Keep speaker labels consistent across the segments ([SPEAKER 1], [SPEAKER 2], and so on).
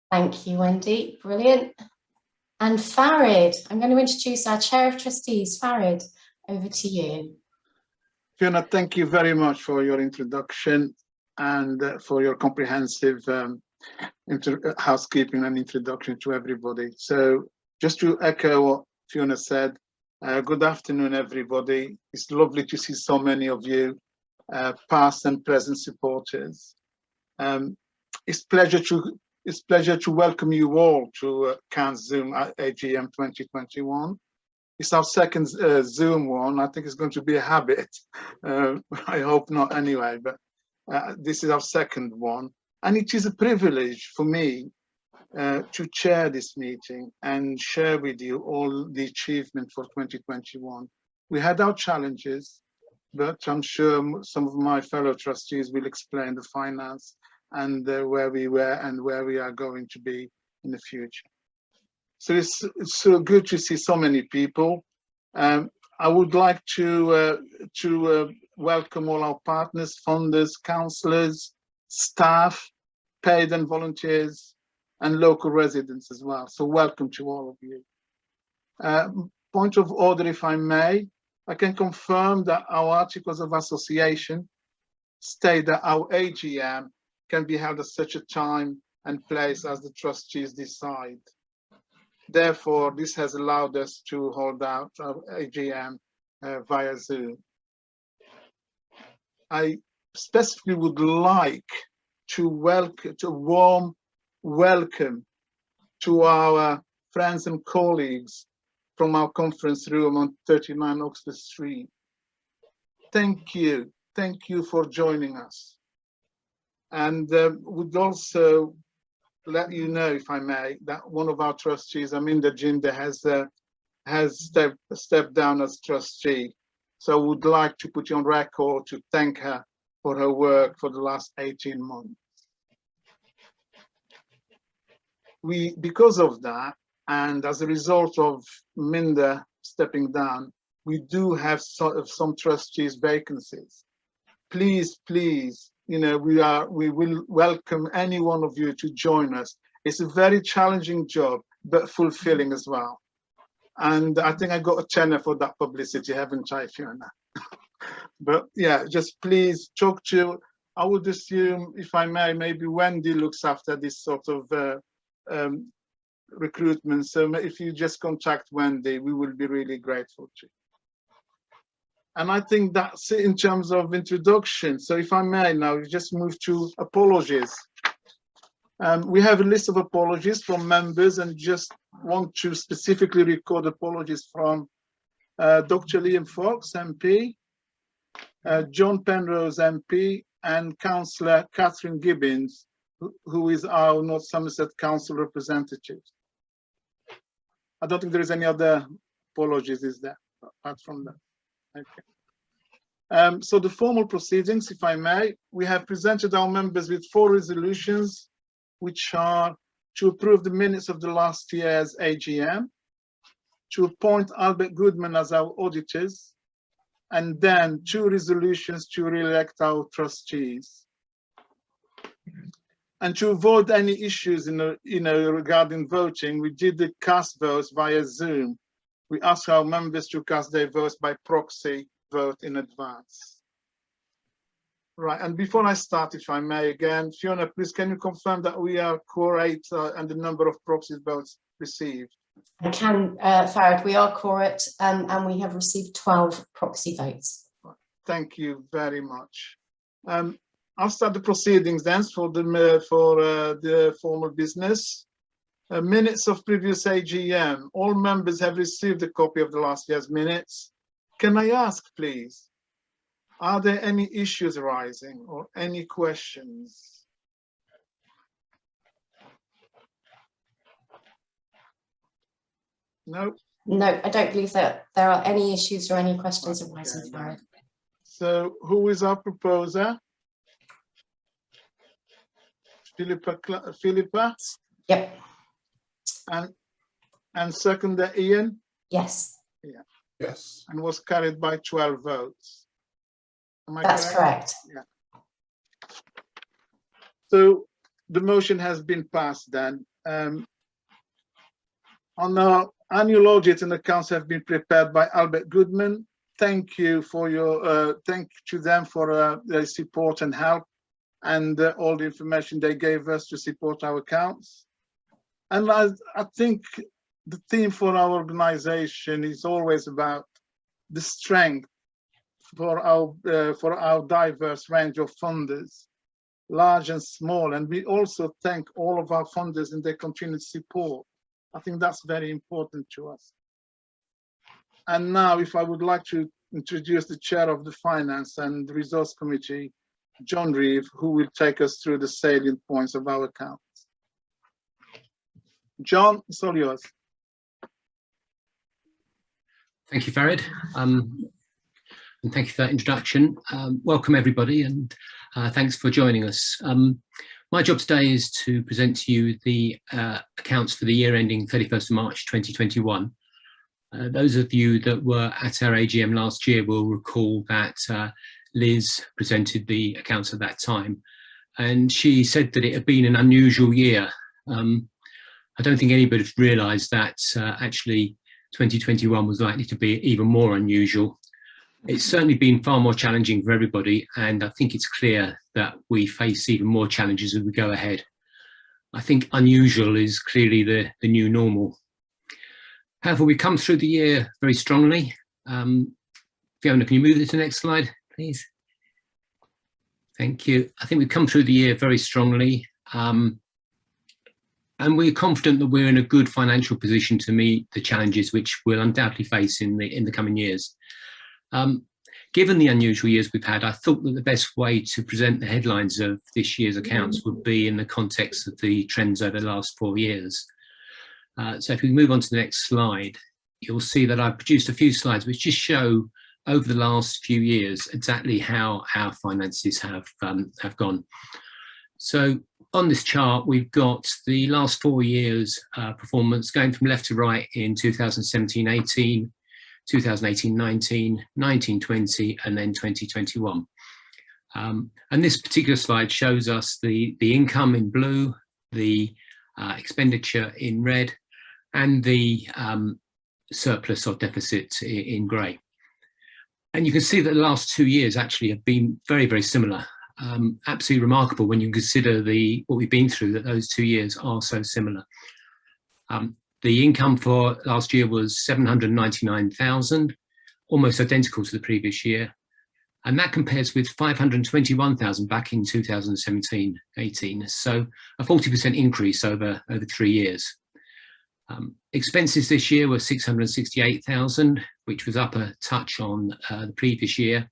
[SPEAKER 1] Thank you, Wendy. Brilliant. And Farid, I'm going to introduce our Chair of Trustees. Farid, over to you.
[SPEAKER 2] Fiona, thank you very much for your introduction and for your comprehensive housekeeping and introduction to everybody. So just to echo what Fiona said, good afternoon, everybody. It's lovely to see so many of you, past and present supporters. It's pleasure to welcome you all to CAN's Zoom AGM 2021. It's our second Zoom one. I think it's going to be a habit. I hope not anyway, but this is our second one. And it is a privilege for me to chair this meeting and share with you all the achievement for 2021. We had our challenges, but I'm sure some of my fellow trustees will explain the finance and where we were and where we are going to be in the future. So it's so good to see so many people. I would like to welcome all our partners, funders, councillors, staff, paid and volunteers, and local residents as well. So welcome to all of you. Point of order, if I may, I can confirm that our articles of association state that our AGM can be held at such a time and place as the trustees decide. Therefore, this has allowed us to hold out our AGM via Zoom. I specifically would like to warm welcome to our friends and colleagues from our conference room on 39 Oxford Street. Thank you for joining us. And would also let you know, if I may, that one of our trustees, Aminda Jinder, has stepped down as trustee. So I would like to put you on record to thank her for her work for the last 18 months. Because of that, and as a result of Minda stepping down, we do have some trustees vacancies. Please, you know, we will welcome any one of you to join us. It's a very challenging job, but fulfilling as well. And I think I got a tenner for that publicity, haven't I, Fiona? But yeah, just please talk to, I would assume, if I may, maybe Wendy looks after this sort of recruitment. So if you just contact Wendy, we will be really grateful to you. And I think that's it in terms of introduction. So if I may now, just move to apologies. We have a list of apologies from members and just want to specifically record apologies from Dr. Liam Fox, MP, John Penrose, MP, and Councillor Catherine Gibbons, who is our North Somerset Council representative. I don't think there is any other apologies, is there, apart from that? Okay. So the formal proceedings, if I may, we have presented our members with 4 resolutions, which are to approve the minutes of the last year's AGM, to appoint Albert Goodman as our auditors, and then 2 resolutions to re-elect our trustees. And to avoid any issues regarding voting, we did the cast votes via Zoom. We asked our members to cast their votes by proxy vote in advance. Right, and before I start, if I may again, Fiona, please can you confirm that we are quorate and the number of proxy votes received?
[SPEAKER 1] I can, Farid, we are quorate and we have received 12 proxy votes.
[SPEAKER 2] Thank you very much. I'll start the proceedings then for the formal business. Minutes of previous AGM. All members have received a copy of the last year's minutes. Can I ask, please, are there any issues arising or any questions? No? No,
[SPEAKER 1] I don't believe that there are any issues or any questions arising, Farid.
[SPEAKER 2] So who is our proposer? Philippa?
[SPEAKER 1] Yep.
[SPEAKER 2] And seconder Ian?
[SPEAKER 1] Yes.
[SPEAKER 2] Yeah. Yes. And was carried by 12 votes. Am I
[SPEAKER 1] That's correct?
[SPEAKER 2] Yeah. So the motion has been passed then. On our annual audit and accounts have been prepared by Albert Goodman. Thank you for your, thank to them for their support and help and all the information they gave us to support our accounts. And I think the theme for our organization is always about the strength for our diverse range of funders, large and small. And we also thank all of our funders and their continued support. I think that's very important to us. And now, if I would like to introduce the chair of the Finance and Resource Committee, John Reeve, who will take us through the salient points of our accounts. John, it's all yours.
[SPEAKER 3] Thank you, Farid. And thank you for that introduction. Welcome, everybody, and thanks for joining us. My job today is to present to you the accounts for the year ending 31st of March 2021. Those of you that were at our AGM last year will recall that Liz presented the accounts at that time, and she said that it had been an unusual year. I don't think anybody realised that actually 2021 was likely to be even more unusual. It's certainly been far more challenging for everybody, and I think it's clear that we face even more challenges as we go ahead. I think unusual is clearly the new normal. However, we come through the year very strongly. Fiona, can you move it to the next slide, please? Thank you. I think we've come through the year very strongly, and we're confident that we're in a good financial position to meet the challenges which we'll undoubtedly face in the coming years. Given the unusual years we've had, I thought that the best way to present the headlines of this year's accounts would be in the context of the trends over the last 4 years. So if we move on to the next slide, you'll see that I've produced a few slides which just show over the last few years exactly how our finances have gone. So on this chart, we've got the last 4 years performance going from left to right in 2017-18, 2018-19, 19-20, and then 2021. And this particular slide shows us the income in blue, the expenditure in red, and the surplus or deficit in grey. And you can see that the last 2 years actually have been very, very similar. Absolutely remarkable when you consider what we've been through, that those 2 years are so similar. The income for last year was 799,000, almost identical to the previous year. And that compares with 521,000 back in 2017-18. So a 40% increase over 3 years. Expenses this year were 668,000, which was up a touch on the previous year.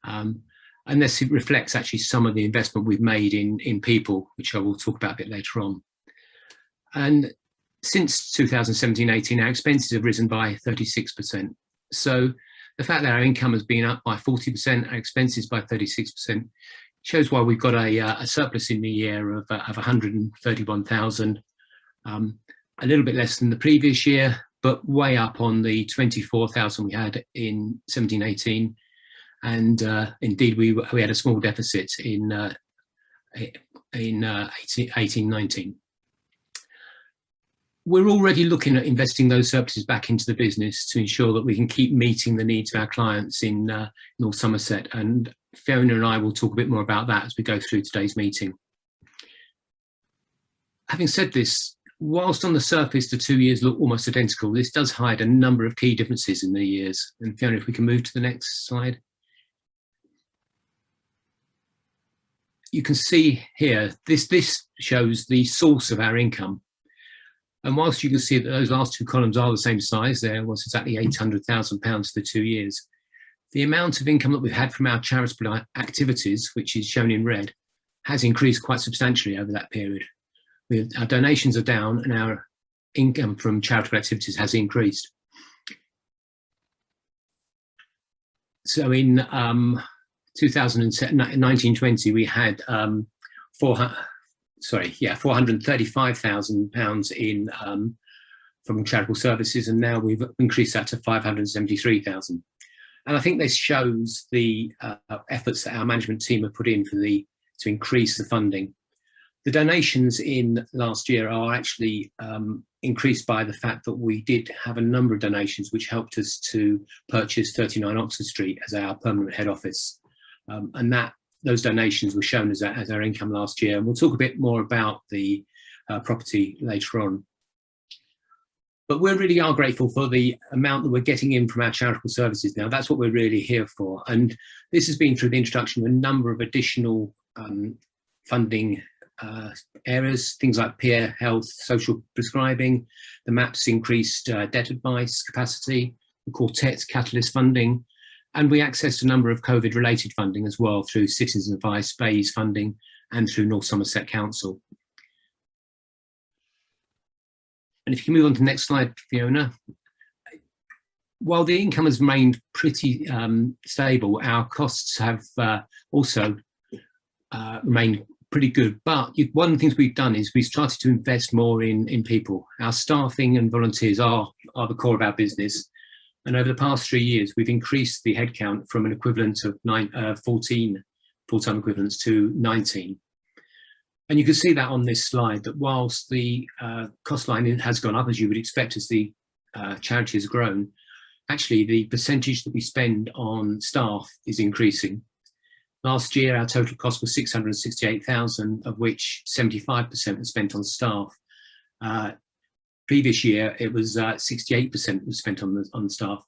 [SPEAKER 3] And this reflects actually some of the investment we've made in people, which I will talk about a bit later on. And since 2017-18, our expenses have risen by 36%. So the fact that our income has been up by 40%, our expenses by 36%, shows why we've got a surplus in the year of 131,000, a little bit less than the previous year, but way up on the 24,000 we had in 17-18. And indeed, we had a small deficit in 18-19. We're already looking at investing those surpluses back into the business to ensure that we can keep meeting the needs of our clients in North Somerset. And Fiona and I will talk a bit more about that as we go through today's meeting. Having said this, whilst on the surface the 2 years look almost identical, this does hide a number of key differences in the years. And Fiona, if we can move to the next slide. You can see here, this shows the source of our income. And whilst you can see that those last two columns are the same size, there was exactly £800,000 for the 2 years. The amount of income that we've had from our charitable activities, which is shown in red, has increased quite substantially over that period. Our donations are down and our income from charitable activities has increased. So in 19-20, we had £435,000 in from charitable services, and now we've increased that to 573,000. And I think this shows the efforts that our management team have put in to increase the funding. The donations in last year are actually increased by the fact that we did have a number of donations which helped us to purchase 39 Oxford Street as our permanent head office. And those donations were shown as our income last year. And we'll talk a bit more about the property later on. But we really are grateful for the amount that we're getting in from our charitable services now. That's what we're really here for. And this has been through the introduction of a number of additional funding areas, things like peer health, social prescribing, the MAP's increased debt advice capacity, the Quartet's catalyst funding, and we accessed a number of COVID related funding as well through Citizens Advice, Bayes funding, and through North Somerset Council. And if you can move on to the next slide, Fiona. While the income has remained pretty stable, our costs have also remained pretty good. But one of the things we've done is we've started to invest more in people. Our staffing and volunteers are the core of our business. And over the past 3 years, we've increased the headcount from an equivalent of 14 full-time equivalents to 19. And you can see that on this slide, that whilst the cost line has gone up, as you would expect as the charity has grown, actually the percentage that we spend on staff is increasing. Last year, our total cost was 668,000, of which 75% was spent on staff. Previous year, it was 68% was spent on the staff.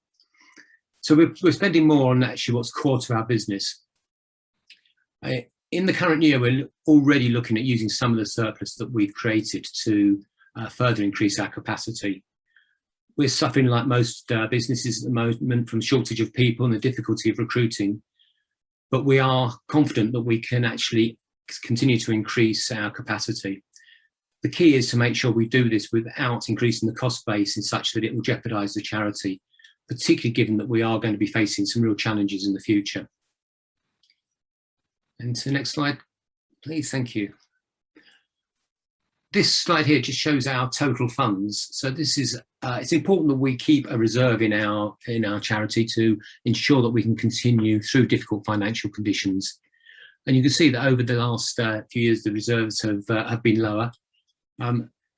[SPEAKER 3] So we're spending more on actually what's core to our business. In the current year, we're already looking at using some of the surplus that we've created to further increase our capacity. We're suffering, like most businesses at the moment, from shortage of people and the difficulty of recruiting, but we are confident that we can actually continue to increase our capacity. The key is to make sure we do this without increasing the cost base in such that it will jeopardise the charity, particularly given that we are going to be facing some real challenges in the future. And to the next slide, please. Thank you. This slide here just shows our total funds. So this is, it's important that we keep a reserve in our charity to ensure that we can continue through difficult financial conditions. And you can see that over the last few years, the reserves have been lower.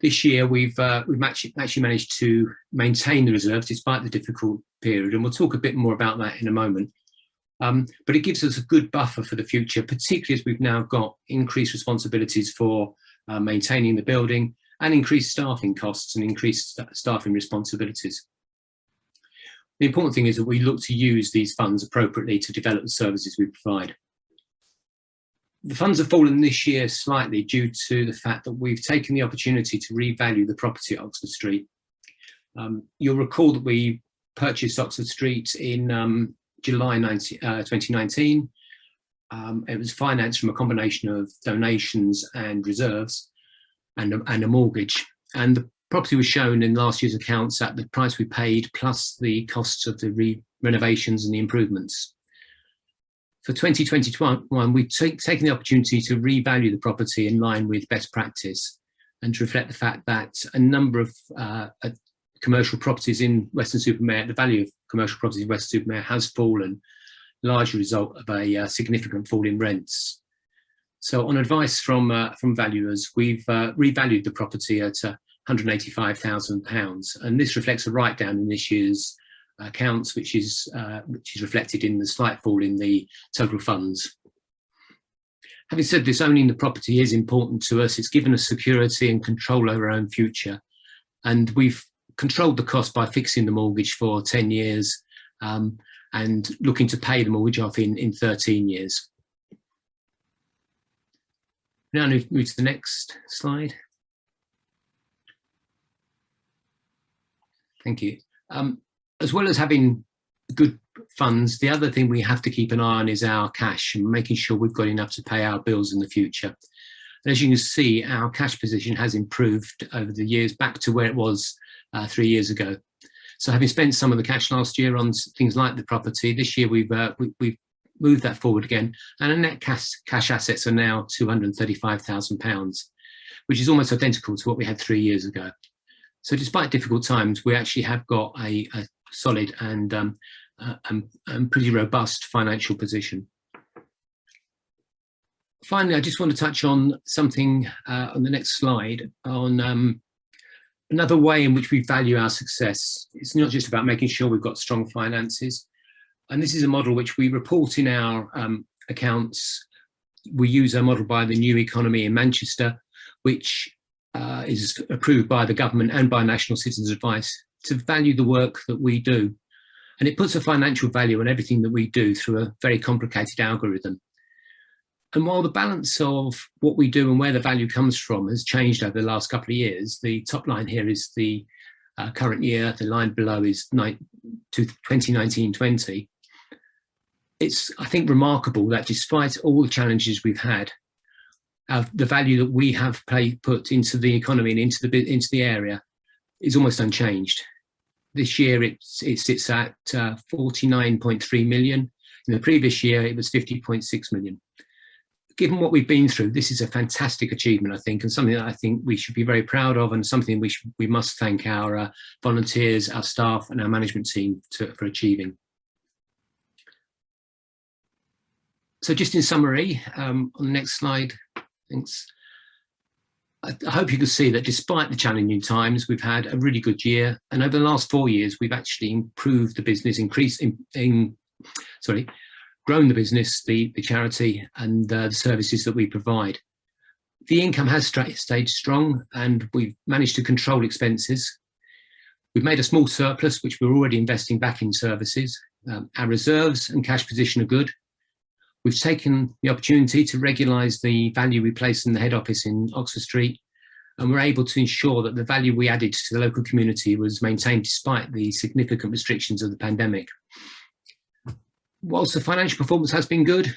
[SPEAKER 3] This year, we've actually managed to maintain the reserves despite the difficult period, and we'll talk a bit more about that in a moment. But it gives us a good buffer for the future, particularly as we've now got increased responsibilities for maintaining the building and increased staffing costs and increased staffing responsibilities. The important thing is that we look to use these funds appropriately to develop the services we provide. The funds have fallen this year slightly due to the fact that we've taken the opportunity to revalue the property at Oxford Street. You'll recall that we purchased Oxford Street in July 2019. It was financed from a combination of donations and reserves and a mortgage. And the property was shown in last year's accounts at the price we paid plus the costs of the renovations and the improvements. For 2021, we've taken the opportunity to revalue the property in line with best practice and to reflect the fact that a number of commercial properties in Weston-super-Mare, the value of commercial properties in Weston-super-Mare has fallen, largely a result of a significant fall in rents. So on advice from valuers, we've revalued the property at £185,000, and this reflects a write-down in this year's accounts, which is reflected in the slight fall in the total funds. Having said this, owning the property is important to us. It's given us security and control over our own future, and we've controlled the cost by fixing the mortgage for 10 years and looking to pay the mortgage off in 13 years. Now move to the next slide. Thank you. As well as having good funds, the other thing we have to keep an eye on is our cash and making sure we've got enough to pay our bills in the future. And as you can see, our cash position has improved over the years back to where it was 3 years ago. So having spent some of the cash last year on things like the property, this year we've moved that forward again, and our net cash assets are now £235,000, which is almost identical to what we had 3 years ago. So despite difficult times, we actually have got a solid and pretty robust financial position. Finally, I just want to touch on something on the next slide on another way in which we value our success. It's not just about making sure we've got strong finances. And this is a model which we report in our accounts. We use a model by the New Economy in Manchester, which is approved by the government and by National Citizens Advice to value the work that we do. And it puts a financial value on everything that we do through a very complicated algorithm. And while the balance of what we do and where the value comes from has changed over the last couple of years, the top line here is the current year, the line below is 2019-20. It's, I think, remarkable that despite all the challenges we've had, the value that we have put into the economy and into the area is almost unchanged. This year it sits at 49.3 million. In the previous year it was 50.6 million. Given what we've been through, this is a fantastic achievement, I think, and something that I think we should be very proud of, and something we must thank our volunteers, our staff and our management team for achieving. So just in summary, on the next slide, thanks. I hope you can see that despite the challenging times, we've had a really good year. And over the last 4 years, we've actually improved the business, grown the business, the charity and the services that we provide. The income has stayed strong and we've managed to control expenses. We've made a small surplus, which we're already investing back in services. Our reserves and cash position are good. We've taken the opportunity to regularise the value we place in the head office in Oxford Street, and we're able to ensure that the value we added to the local community was maintained despite the significant restrictions of the pandemic. Whilst the financial performance has been good,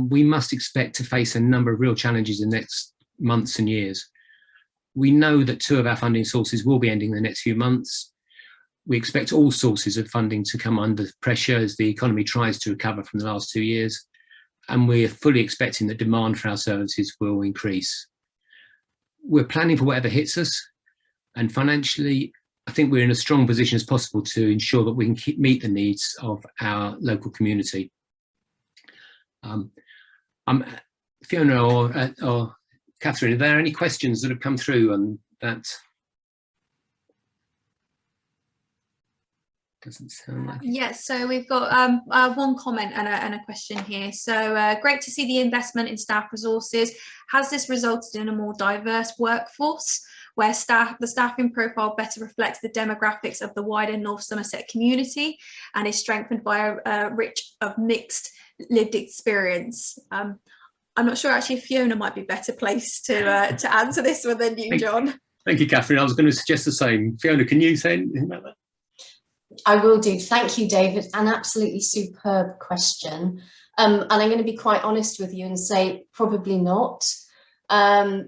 [SPEAKER 3] we must expect to face a number of real challenges in the next months and years. We know that 2 of our funding sources will be ending in the next few months. We expect all sources of funding to come under pressure as the economy tries to recover from the last 2 years. And we're fully expecting that demand for our services will increase. We're planning for whatever hits us, and financially, I think we're in a strong position as possible to ensure that we can meet the needs of our local community. Fiona or Catherine, are there any questions that have come through on that? Doesn't sound like it.
[SPEAKER 4] Yes, so we've got one comment and a question here. So great to see the investment in staff resources. Has this resulted in a more diverse workforce where the staffing profile better reflects the demographics of the wider North Somerset community and is strengthened by a rich of mixed lived experience? I'm not sure actually if Fiona might be better placed to answer this one than you, John. Thank you, Catherine. I was going to suggest the same. Fiona, can you say anything about that?
[SPEAKER 1] I will do. Thank you, David. An absolutely superb question. And I'm going to be quite honest with you and say probably not,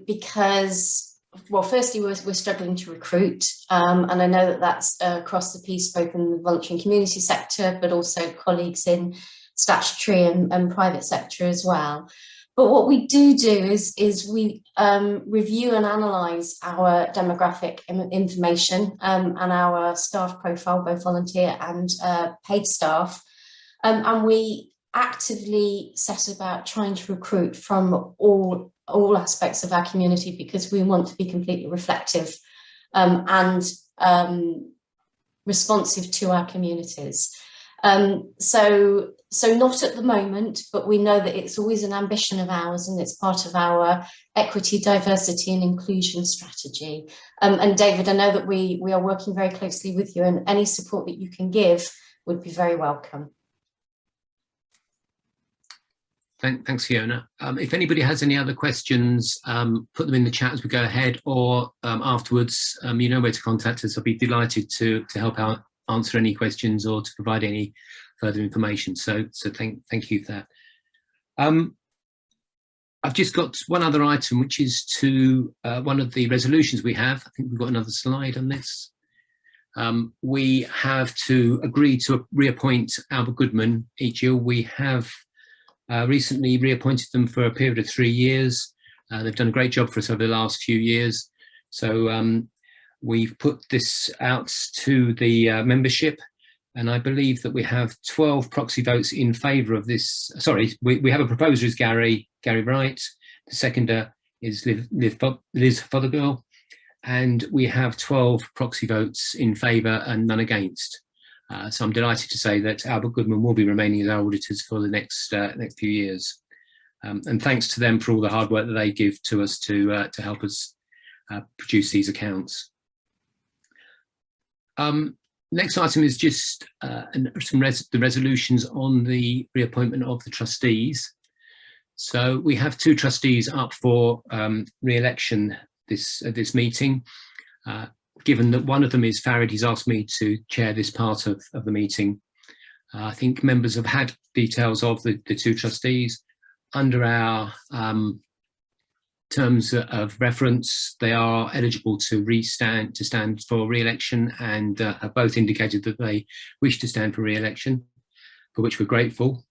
[SPEAKER 1] because, well, firstly, we're struggling to recruit. And I know that that's across the piece, both in the voluntary and community sector, but also colleagues in statutory and private sector as well. But what we do is we review and analyse our demographic information and our staff profile, both volunteer and paid staff, and we actively set about trying to recruit from all aspects of our community, because we want to be completely reflective and responsive to our communities. So not at the moment, but we know that it's always an ambition of ours, and it's part of our equity, diversity and inclusion strategy. And David, I know that we are working very closely with you, and any support that you can give would be very welcome.
[SPEAKER 3] Thanks, Fiona. If anybody has any other questions, put them in the chat as we go ahead, or afterwards, you know where to contact us. I'll be delighted to help out, answer any questions or to provide any further information. So thank you for that. I've just got one other item, which is to one of the resolutions we have. I think we've got another slide on this. We have to agree to reappoint Albert Goodman each year. We have recently reappointed them for a period of 3 years. They've done a great job for us over the last few years. So we've put this out to the membership, and I believe that we have 12 proxy votes in favour of this. Sorry, we have a proposer is Gary Wright, The seconder is Liz Fothergill, and we have 12 proxy votes in favour and none against. So I'm delighted to say that Albert Goodman will be remaining as our auditors for the next few years. And thanks to them for all the hard work that they give to us to help us produce these accounts. Next item is just the resolutions on the reappointment of the trustees. So we have 2 trustees up for re-election this meeting. Given that one of them is Farid, he's asked me to chair this part of the meeting. I think members have had details of the 2 trustees. Under our terms of reference, they are eligible to stand for re-election, and have both indicated that they wish to stand for re-election, for which we're grateful.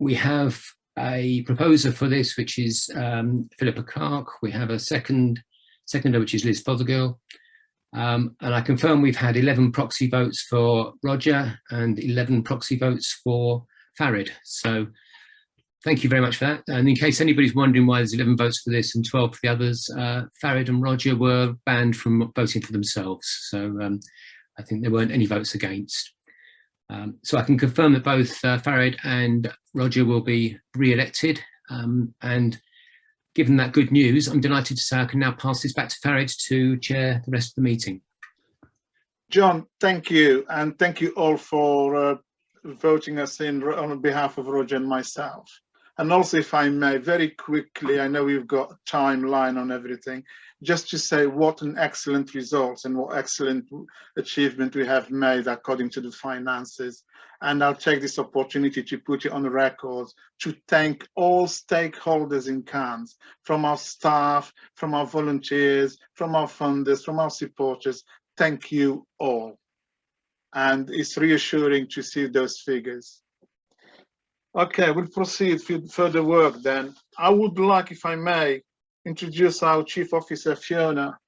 [SPEAKER 3] We have a proposer for this, which is Philippa Clark. We have a seconder, which is Liz Fothergill. And I confirm we've had 11 proxy votes for Roger and 11 proxy votes for Farid. So thank you very much for that. And in case anybody's wondering why there's 11 votes for this and 12 for the others, Farid and Roger were banned from voting for themselves. So I think there weren't any votes against. So I can confirm that both Farid and Roger will be re-elected. And given that good news, I'm delighted to say I can now pass this back to Farid to chair the rest of the meeting.
[SPEAKER 2] John, thank you. And thank you all for voting us in on behalf of Roger and myself. And also, if I may, very quickly, I know we've got a timeline on everything, just to say what an excellent result and what excellent achievement we have made according to the finances. And I'll take this opportunity to put it on the record to thank all stakeholders in CANS, from our staff, from our volunteers, from our funders, from our supporters. Thank you all. And it's reassuring to see those figures. Okay, we'll proceed with further work then. I would like, if I may, introduce our Chief Officer, Fiona,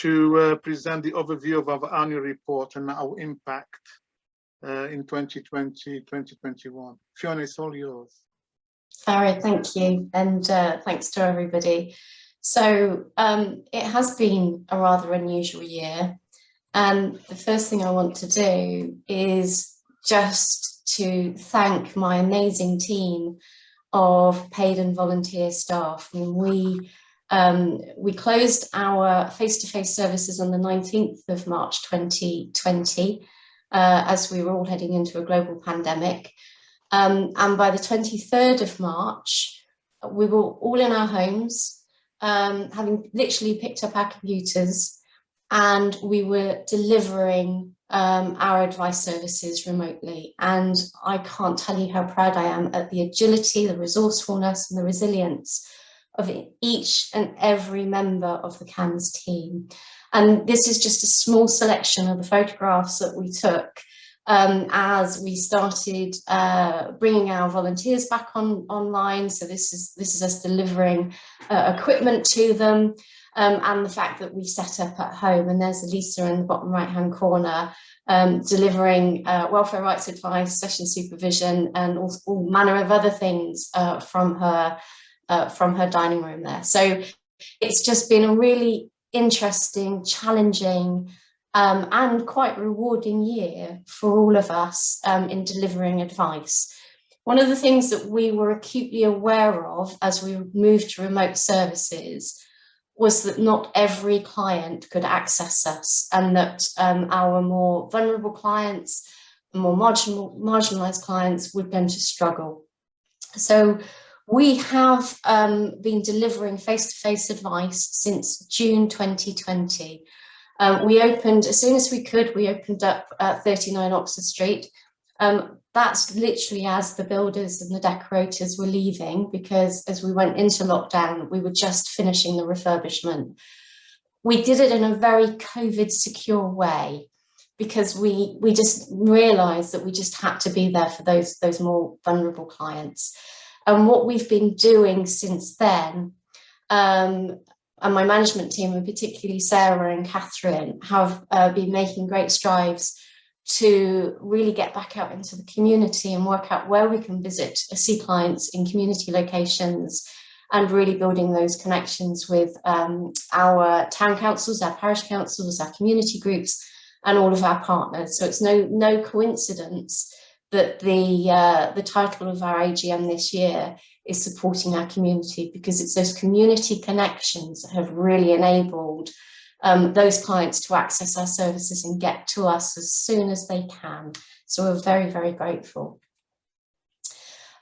[SPEAKER 2] to present the overview of our annual report and our impact in 2020-2021. Fiona, it's all yours.
[SPEAKER 1] Farid, thank you, and thanks to everybody. So it has been a rather unusual year, and the first thing I want to do is just to thank my amazing team of paid and volunteer staff. I mean, we closed our face-to-face services on the 19th of March 2020, as we were all heading into a global pandemic. And by the 23rd of March, we were all in our homes, having literally picked up our computers, and we were delivering our advice services remotely. And I can't tell you how proud I am at the agility, the resourcefulness and the resilience of each and every member of the CANS team. And this is just a small selection of the photographs that we took as we started bringing our volunteers back online. So this is us delivering equipment to them. And the fact that we set up at home, and there's Elisa in the bottom right-hand corner, delivering welfare rights advice, session supervision, and all manner of other things from her dining room there. So it's just been a really interesting, challenging, and quite rewarding year for all of us in delivering advice. One of the things that we were acutely aware of as we moved to remote services was that not every client could access us, and that our more vulnerable clients, more marginalised clients were going to struggle. So we have been delivering face-to-face advice since June 2020. We opened, as soon as we could, we opened up 39 Oxford Street. That's literally as the builders and the decorators were leaving, because as we went into lockdown, we were just finishing the refurbishment. We did it in a very COVID secure way, because we just realised that we just had to be there for those more vulnerable clients. And what we've been doing since then, and my management team, and particularly Sarah and Catherine, have been making great strides to really get back out into the community and work out where we can visit, see clients in community locations, and really building those connections with our town councils, our parish councils, our community groups, and all of our partners. So it's no coincidence that the title of our AGM this year is supporting our community, because it's those community connections that have really enabled those clients to access our services and get to us as soon as they can. So we're very, very grateful.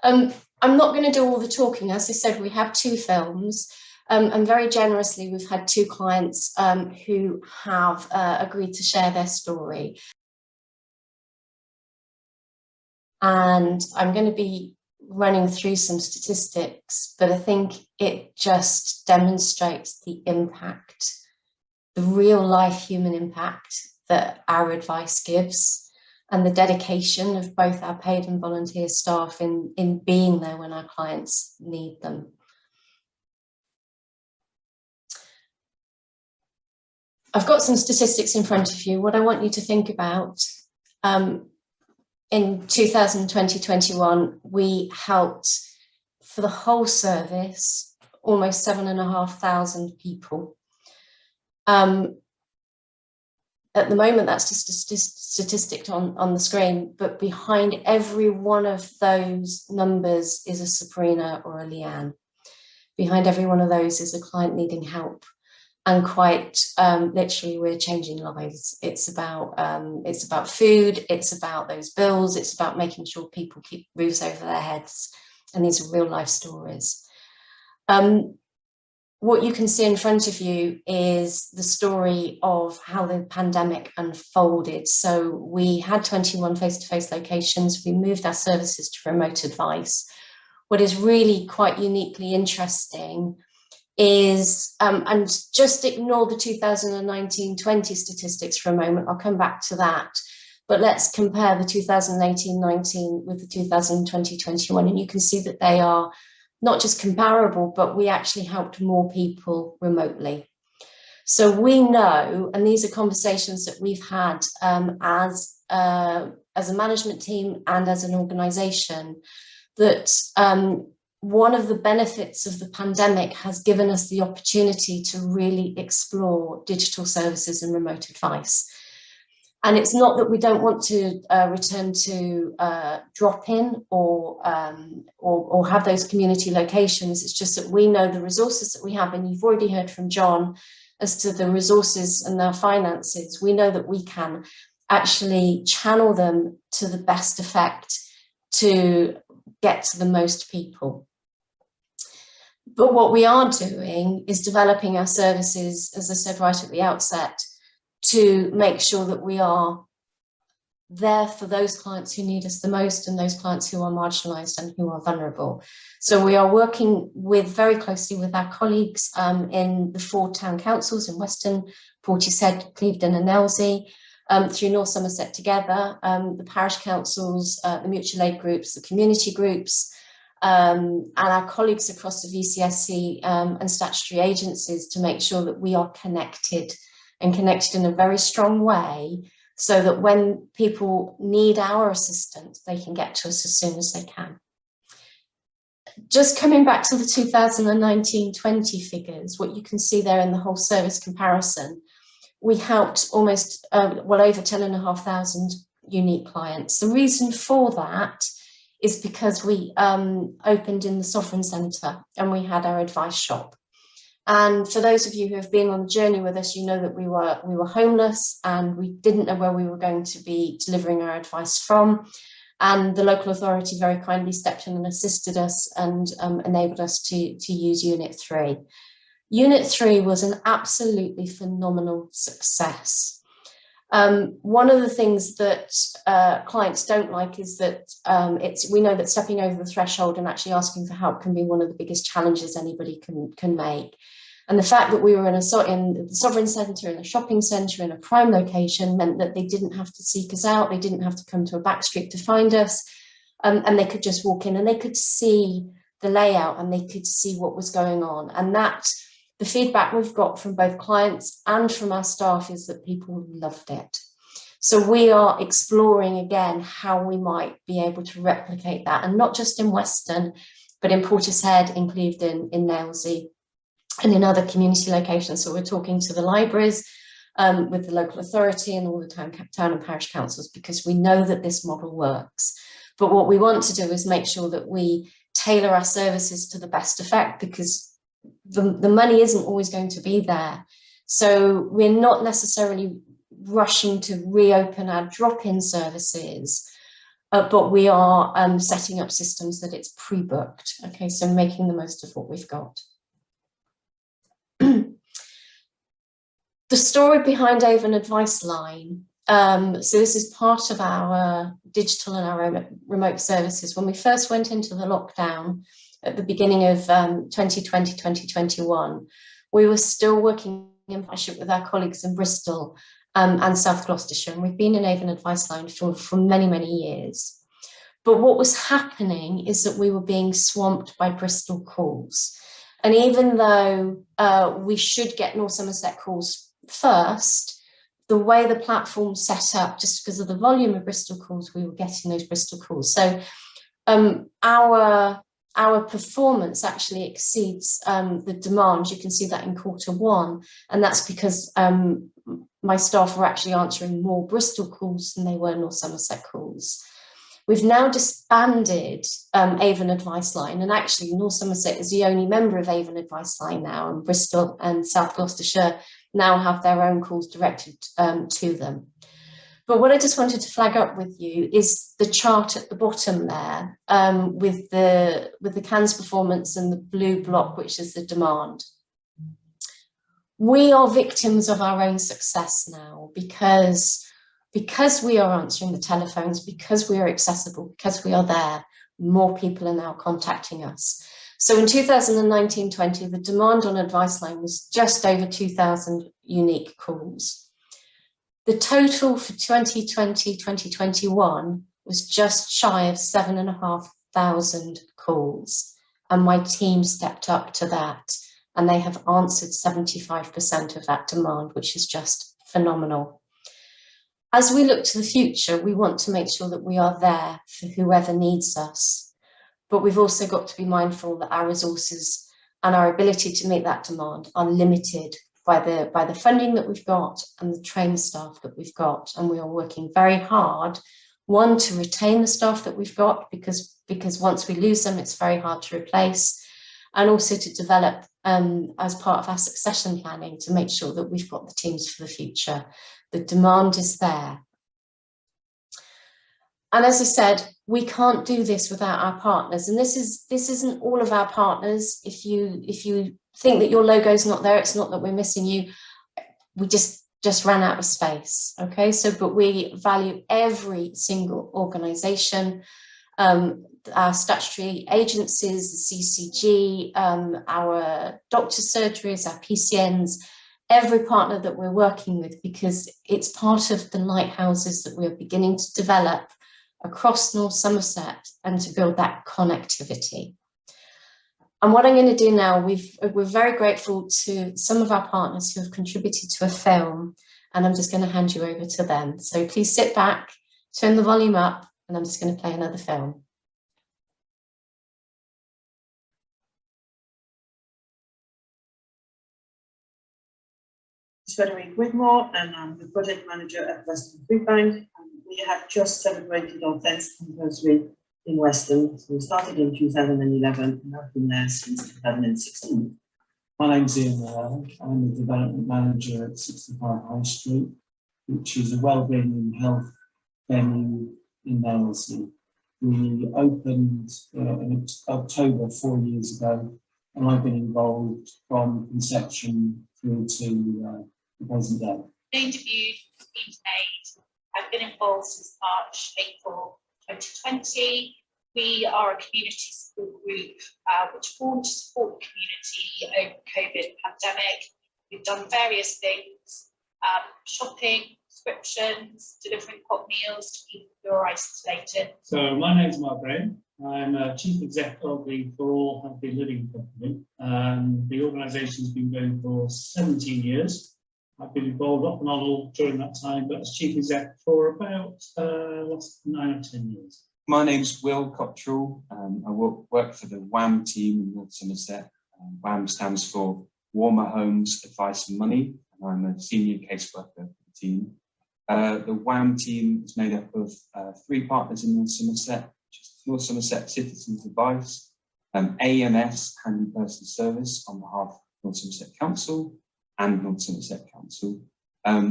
[SPEAKER 1] I'm not going to do all the talking. As I said, we have 2 films, and very generously we've had 2 clients who have agreed to share their story. And I'm going to be running through some statistics, but I think it just demonstrates the impact, the real life human impact that our advice gives, and the dedication of both our paid and volunteer staff in being there when our clients need them. I've got some statistics in front of you. What I want you to think about, in 2020-21, we helped, for the whole service, almost 7,500 people. At the moment, that's just a statistic on the screen, but behind every one of those numbers is a Sabrina or a Leanne. Behind every one of those is a client needing help. And quite literally, we're changing lives. It's about food, it's about those bills, it's about making sure people keep roofs over their heads. And these are real life stories. What you can see in front of you is the story of how the pandemic unfolded. So we had 21 face-to-face locations. We moved our services to remote advice. What is really quite uniquely interesting is, and just ignore the 2019-20 statistics for a moment, I'll come back to that, but let's compare the 2018-19 with the 2020-21, and you can see that they are not just comparable, but we actually helped more people remotely. So we know, and these are conversations that we've had as a management team and as an organisation, that one of the benefits of the pandemic has given us the opportunity to really explore digital services and remote advice. And it's not that we don't want to return to drop-in or have those community locations. It's just that we know the resources that we have, and you've already heard from John as to the resources and their finances. We know that we can actually channel them to the best effect to get to the most people. But what we are doing is developing our services, as I said right at the outset, to make sure that we are there for those clients who need us the most and those clients who are marginalised and who are vulnerable. So we are working very closely with our colleagues in the 4 town councils in Weston, Portishead, Clevedon and Elsey, through North Somerset together, the parish councils, the mutual aid groups, the community groups, and our colleagues across the VCSC and statutory agencies, to make sure that we are connected and connected in a very strong way, so that when people need our assistance, they can get to us as soon as they can. Just coming back to the 2019-20 figures, what you can see there in the whole service comparison, we helped almost, well over 10,500 unique clients. The reason for that is because we opened in the Sovereign Centre and we had our advice shop. And for those of you who have been on the journey with us, you know that we were homeless and we didn't know where we were going to be delivering our advice from. And the local authority very kindly stepped in and assisted us and enabled us to use Unit 3. Unit 3 was an absolutely phenomenal success. One of the things that clients don't like is that we know that stepping over the threshold and actually asking for help can be one of the biggest challenges anybody can make. And the fact that we were in the Sovereign Centre, in a shopping centre, in a prime location, meant that they didn't have to seek us out, they didn't have to come to a back street to find us, and they could just walk in and they could see the layout and they could see what was going on. And that, the feedback we've got from both clients and from our staff is that people loved it. So we are exploring again how we might be able to replicate that, and not just in Weston, but in Portishead, in Clevedon, in Nailsea, and in other community locations. So we're talking to the libraries, with the local authority and all the town and parish councils, because we know that this model works. But what we want to do is make sure that we tailor our services to the best effect, because the money isn't always going to be there. So we're not necessarily rushing to reopen our drop-in services, but we are setting up systems that it's pre-booked. Okay, so making the most of what we've got. The story behind Avon Advice Line. So this is part of our digital and our remote services. When we first went into the lockdown at the beginning of 2020, 2021, we were still working in partnership with our colleagues in Bristol and South Gloucestershire. And we've been in Avon Advice Line for many, many years. But what was happening is that we were being swamped by Bristol calls. And even though we should get North Somerset calls first, the way the platform set up, just because of the volume of Bristol calls, we were getting those Bristol calls. So our performance actually exceeds the demand. You can see that in Q1, and that's because my staff were actually answering more Bristol calls than they were North Somerset calls. We've now disbanded Avon Advice Line, and actually North Somerset is the only member of Avon Advice Line now, and Bristol and South Gloucestershire now have their own calls directed to them. But what I just wanted to flag up with you is the chart at the bottom there, with the CANS performance and the blue block, which is the demand. We are victims of our own success now, because we are answering the telephones, because we are accessible, because we are there, more people are now contacting us. So in 2019-20, the demand on Advice Line was just over 2,000 unique calls. The total for 2020-2021 was just shy of 7,500 calls. And my team stepped up to that, and they have answered 75% of that demand, which is just phenomenal. As we look to the future, we want to make sure that we are there for whoever needs us. But we've also got to be mindful that our resources and our ability to meet that demand are limited by the funding that we've got and the trained staff that we've got. And we are working very hard, one, to retain the staff that we've got, because once we lose them, it's very hard to replace, and also to develop as part of our succession planning to make sure that we've got the teams for the future. The demand is there. And as I said, we can't do this without our partners. And this isn't all of our partners. If you think that your logo is not there, it's not that we're missing you. We just ran out of space. Okay, so but we value every single organisation, our statutory agencies, the CCG, our doctor surgeries, our PCNs, every partner that we're working with, because it's part of the lighthouses that we're beginning to develop across North Somerset and to build that connectivity. And what I'm going to do now, we're very grateful to some of our partners who have contributed to a film, and I'm just going to hand you over to them. So please sit back, turn the volume up, and I'm just going to play another film.
[SPEAKER 5] Frederick Whitmore, and I'm the project manager at Weston Food Bank. We have just celebrated our 10th anniversary in Weston. So we started in 2011 and I've been there since 2016.
[SPEAKER 6] My name's Ian. I'm the development manager at 65 High Street, which is a wellbeing and health venue in Nailsea. We opened in October 4 years ago, and I've been involved from conception through to the present day.
[SPEAKER 7] The interview has been made. I've been involved since March, April 2020. We are a community support group which formed to support the community over the COVID pandemic. We've done various things, shopping, subscriptions, delivering hot meals to people who are isolated.
[SPEAKER 6] So my name's Mark Graham. I'm Chief Exec of the For All Healthy Living Company. The organisation's been going for 17 years. I've been involved off and on all during that time, but as chief exec for about last 9 or 10 years.
[SPEAKER 8] My name's Will Cottrell. I work for the WAM team in North Somerset. WAM stands for Warmer Homes, Advice and Money, and I'm a senior caseworker for the team. The WAM team is made up of 3 partners in North Somerset, which is North Somerset Citizens Advice, AMS, Handy Person Service on behalf of North Somerset Council and North Somerset Council.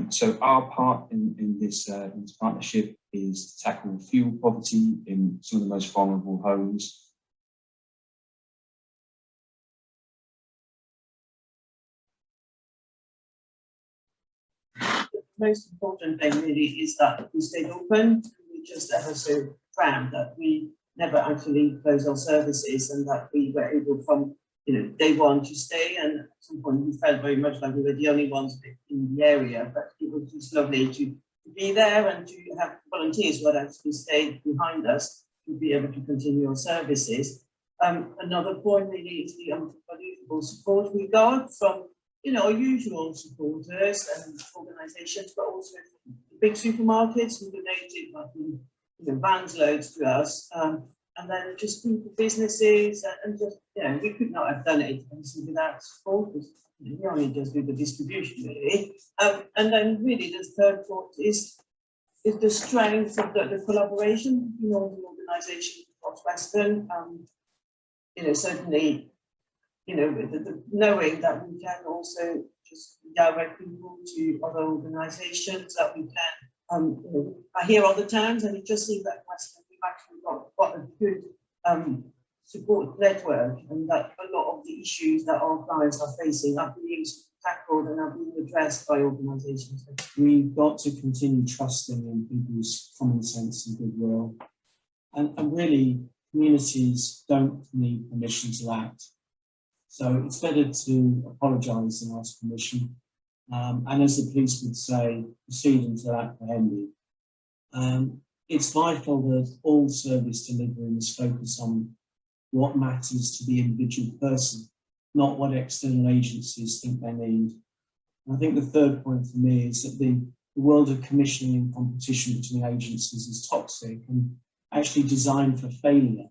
[SPEAKER 8] So our part in this partnership is to tackle fuel poverty in some of the most vulnerable homes.
[SPEAKER 5] The most important thing really is that we stayed open. We just ever so proud that we never actually closed our services and that we were able from day one to stay, and at some point we felt very much like we were the only ones in the area, but it was just lovely to be there and to have volunteers who had actually stayed behind us to be able to continue our services. Another point really is the unbelievable support we got from our usual supporters and organisations, but also the big supermarkets who donated vans loads to us. And then just people, businesses, and just, we could not have done it without support, because we only just do the distribution, really. And then really the third point is the strength of the collaboration, the organisation across Western. Certainly, knowing that we can also just direct people to other organisations, that we can, I hear other towns, and it just seems that Western actually got quite a good support network, and that a lot of the issues that our clients are facing are being tackled and are being addressed by organisations.
[SPEAKER 6] We've got to continue trusting in people's common sense and goodwill, and really communities don't need permission to act. So it's better to apologise than ask permission. And as the police would say, proceed until apprehended. It's vital that all service delivery is focused on what matters to the individual person, not what external agencies think they need. And I think the third point for me is that the world of commissioning and competition between agencies is toxic and actually designed for failure.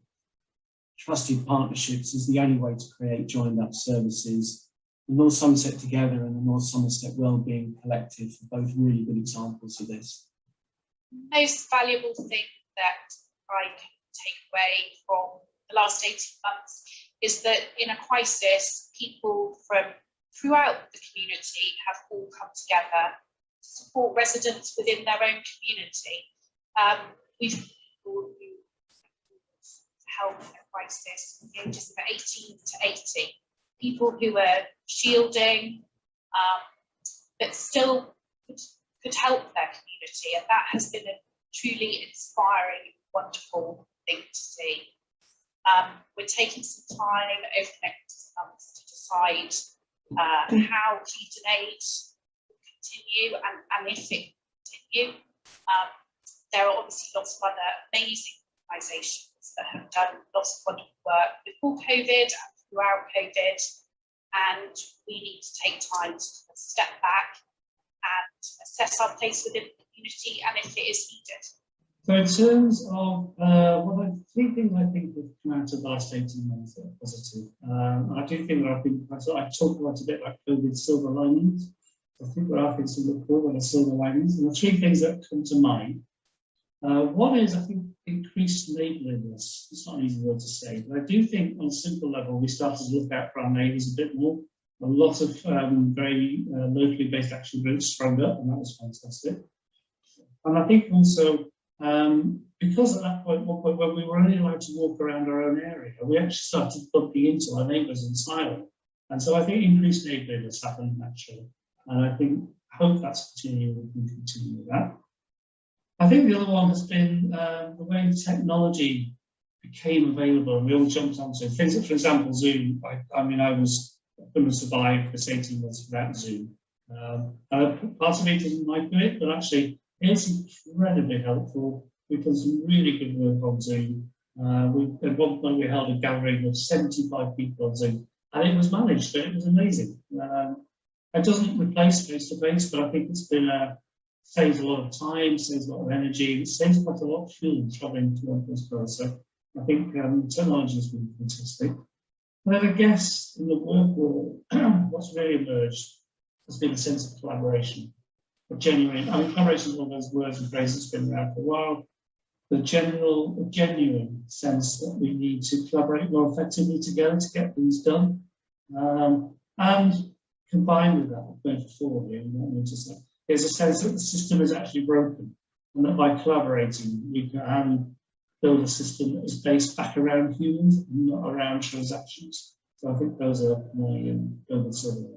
[SPEAKER 6] Trusted partnerships is the only way to create joined up services. The North Somerset Together and the North Somerset Wellbeing Collective are both really good examples of this.
[SPEAKER 7] Most valuable thing that I can take away from the last 18 months is that in a crisis, people from throughout the community have all come together to support residents within their own community. We've people who help in a crisis, ages of 18 to 80, people who are shielding, but still could help their community, and that has been a truly inspiring, wonderful thing to see. We're taking some time over the next months to decide how Lead and Aid will continue and if it will continue. There are obviously lots of other amazing organisations that have done lots of wonderful work before COVID and throughout COVID, and we need to take time to step back and assess our place within the community and if it is needed.
[SPEAKER 6] So in terms of three things I think have come out of the last 18 months that are positive. I do think that I talked about a bit like COVID silver linings. I think there are things to look for when silver linings, and the three things that come to mind. One is, I think, increased neighbourliness. It's not an easy word to say, but I do think on a simple level we started to look out for our neighbours a bit more. A lot of very locally based action groups sprung up, and that was fantastic. And I think also, because at that point, when we were only allowed to walk around our own area, we actually started bumping into our neighbours and smiling. And so I think increased neighbourliness happened naturally. And I hope that's continuing, we can continue with that. I think the other one has been the way technology became available and we all jumped onto things. For example, Zoom. I couldn't have survived this 18 months without Zoom. Part of me doesn't like it, but actually it's incredibly helpful. We've done some really good work on Zoom. At one point we held a gathering of 75 people on Zoom, and it was managed, so it was amazing. It doesn't replace face-to-face, but I think it's been saves a lot of time, saves a lot of energy, it saves quite a lot of fuel travelling to one place as well. So I think technology has been fantastic. And then I guess in the work world, what's really emerged has been a sense of collaboration. A genuine, I mean, collaboration is one of those words and phrases that's been around for a while. The genuine sense that we need to collaborate more effectively together to get things done. And combined with that, going forward, there's a sense that the system is actually broken, and that by collaborating, we can build a system that is based back around humans, not around transactions. So I think those are my global survey.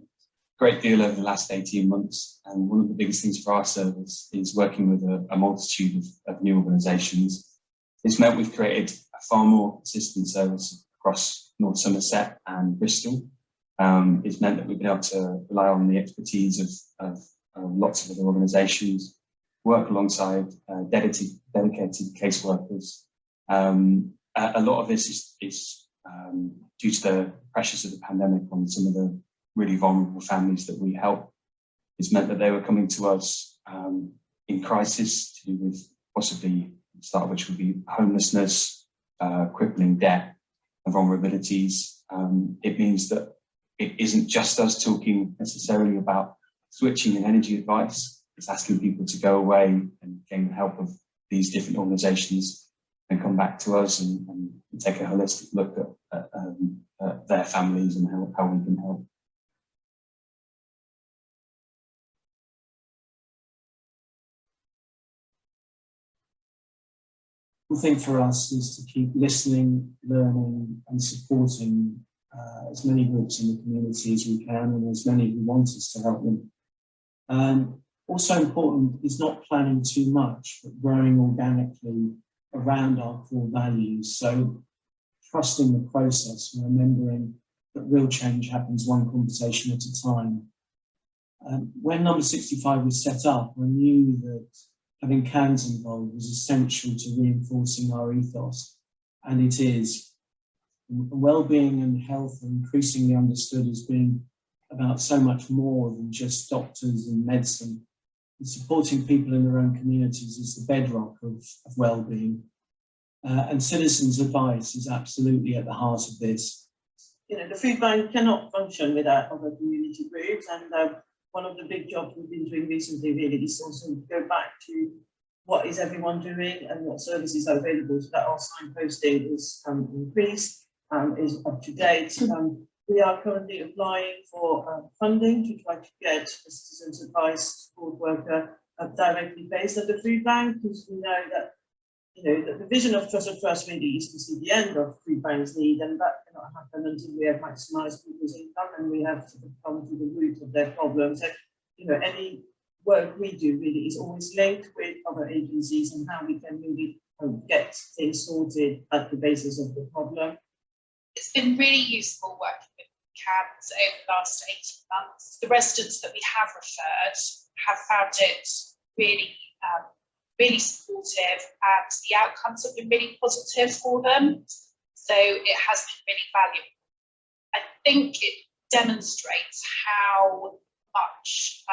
[SPEAKER 8] Great deal over the last 18 months, and one of the biggest things for our service is working with a multitude of new organisations. It's meant we've created a far more consistent service across North Somerset and Bristol. It's meant that we've been able to rely on the expertise of lots of other organisations, work alongside dedicated caseworkers. A lot of this is due to the pressures of the pandemic on some of the really vulnerable families that we help. It's meant that they were coming to us in crisis to do with possibly the start of which would be homelessness, crippling debt and vulnerabilities. It means that it isn't just us talking necessarily about switching and energy advice. It's asking people to go away and gain the help of these different organisations and come back to us and take a holistic look at their families and how we can help.
[SPEAKER 6] The thing for us is to keep listening, learning and supporting as many groups in the community as we can, and as many who want us to help them. Also important is not planning too much, but growing organically around our core values. So trusting the process and remembering that real change happens one conversation at a time. When Number 65 was set up, I knew that having CANS involved was essential to reinforcing our ethos, and it is. Well-being and health are increasingly understood as being about so much more than just doctors and medicine. And supporting people in their own communities is the bedrock of well-being. And citizens' advice is absolutely at the heart of this.
[SPEAKER 5] You know, the food bank cannot function without other community groups, and one of the big jobs we've been doing recently really is also to go back to what is everyone doing and what services are available, so that our signposting is increased. Is up to date. We are currently applying for funding to try to get a citizens' advice support worker directly based at the food bank, because we know that the vision of Trust and Trust really is to see the end of food banks' need, and that cannot happen until we have maximised people's income and we have to come to the root of their problems. So any work we do really is always linked with other agencies and how we can really get things sorted at the basis of the problem.
[SPEAKER 7] It's been really useful working with CANS over the last 18 months. The residents that we have referred have found it really, really supportive, and the outcomes have been really positive for them. So it has been really valuable. I think it demonstrates how much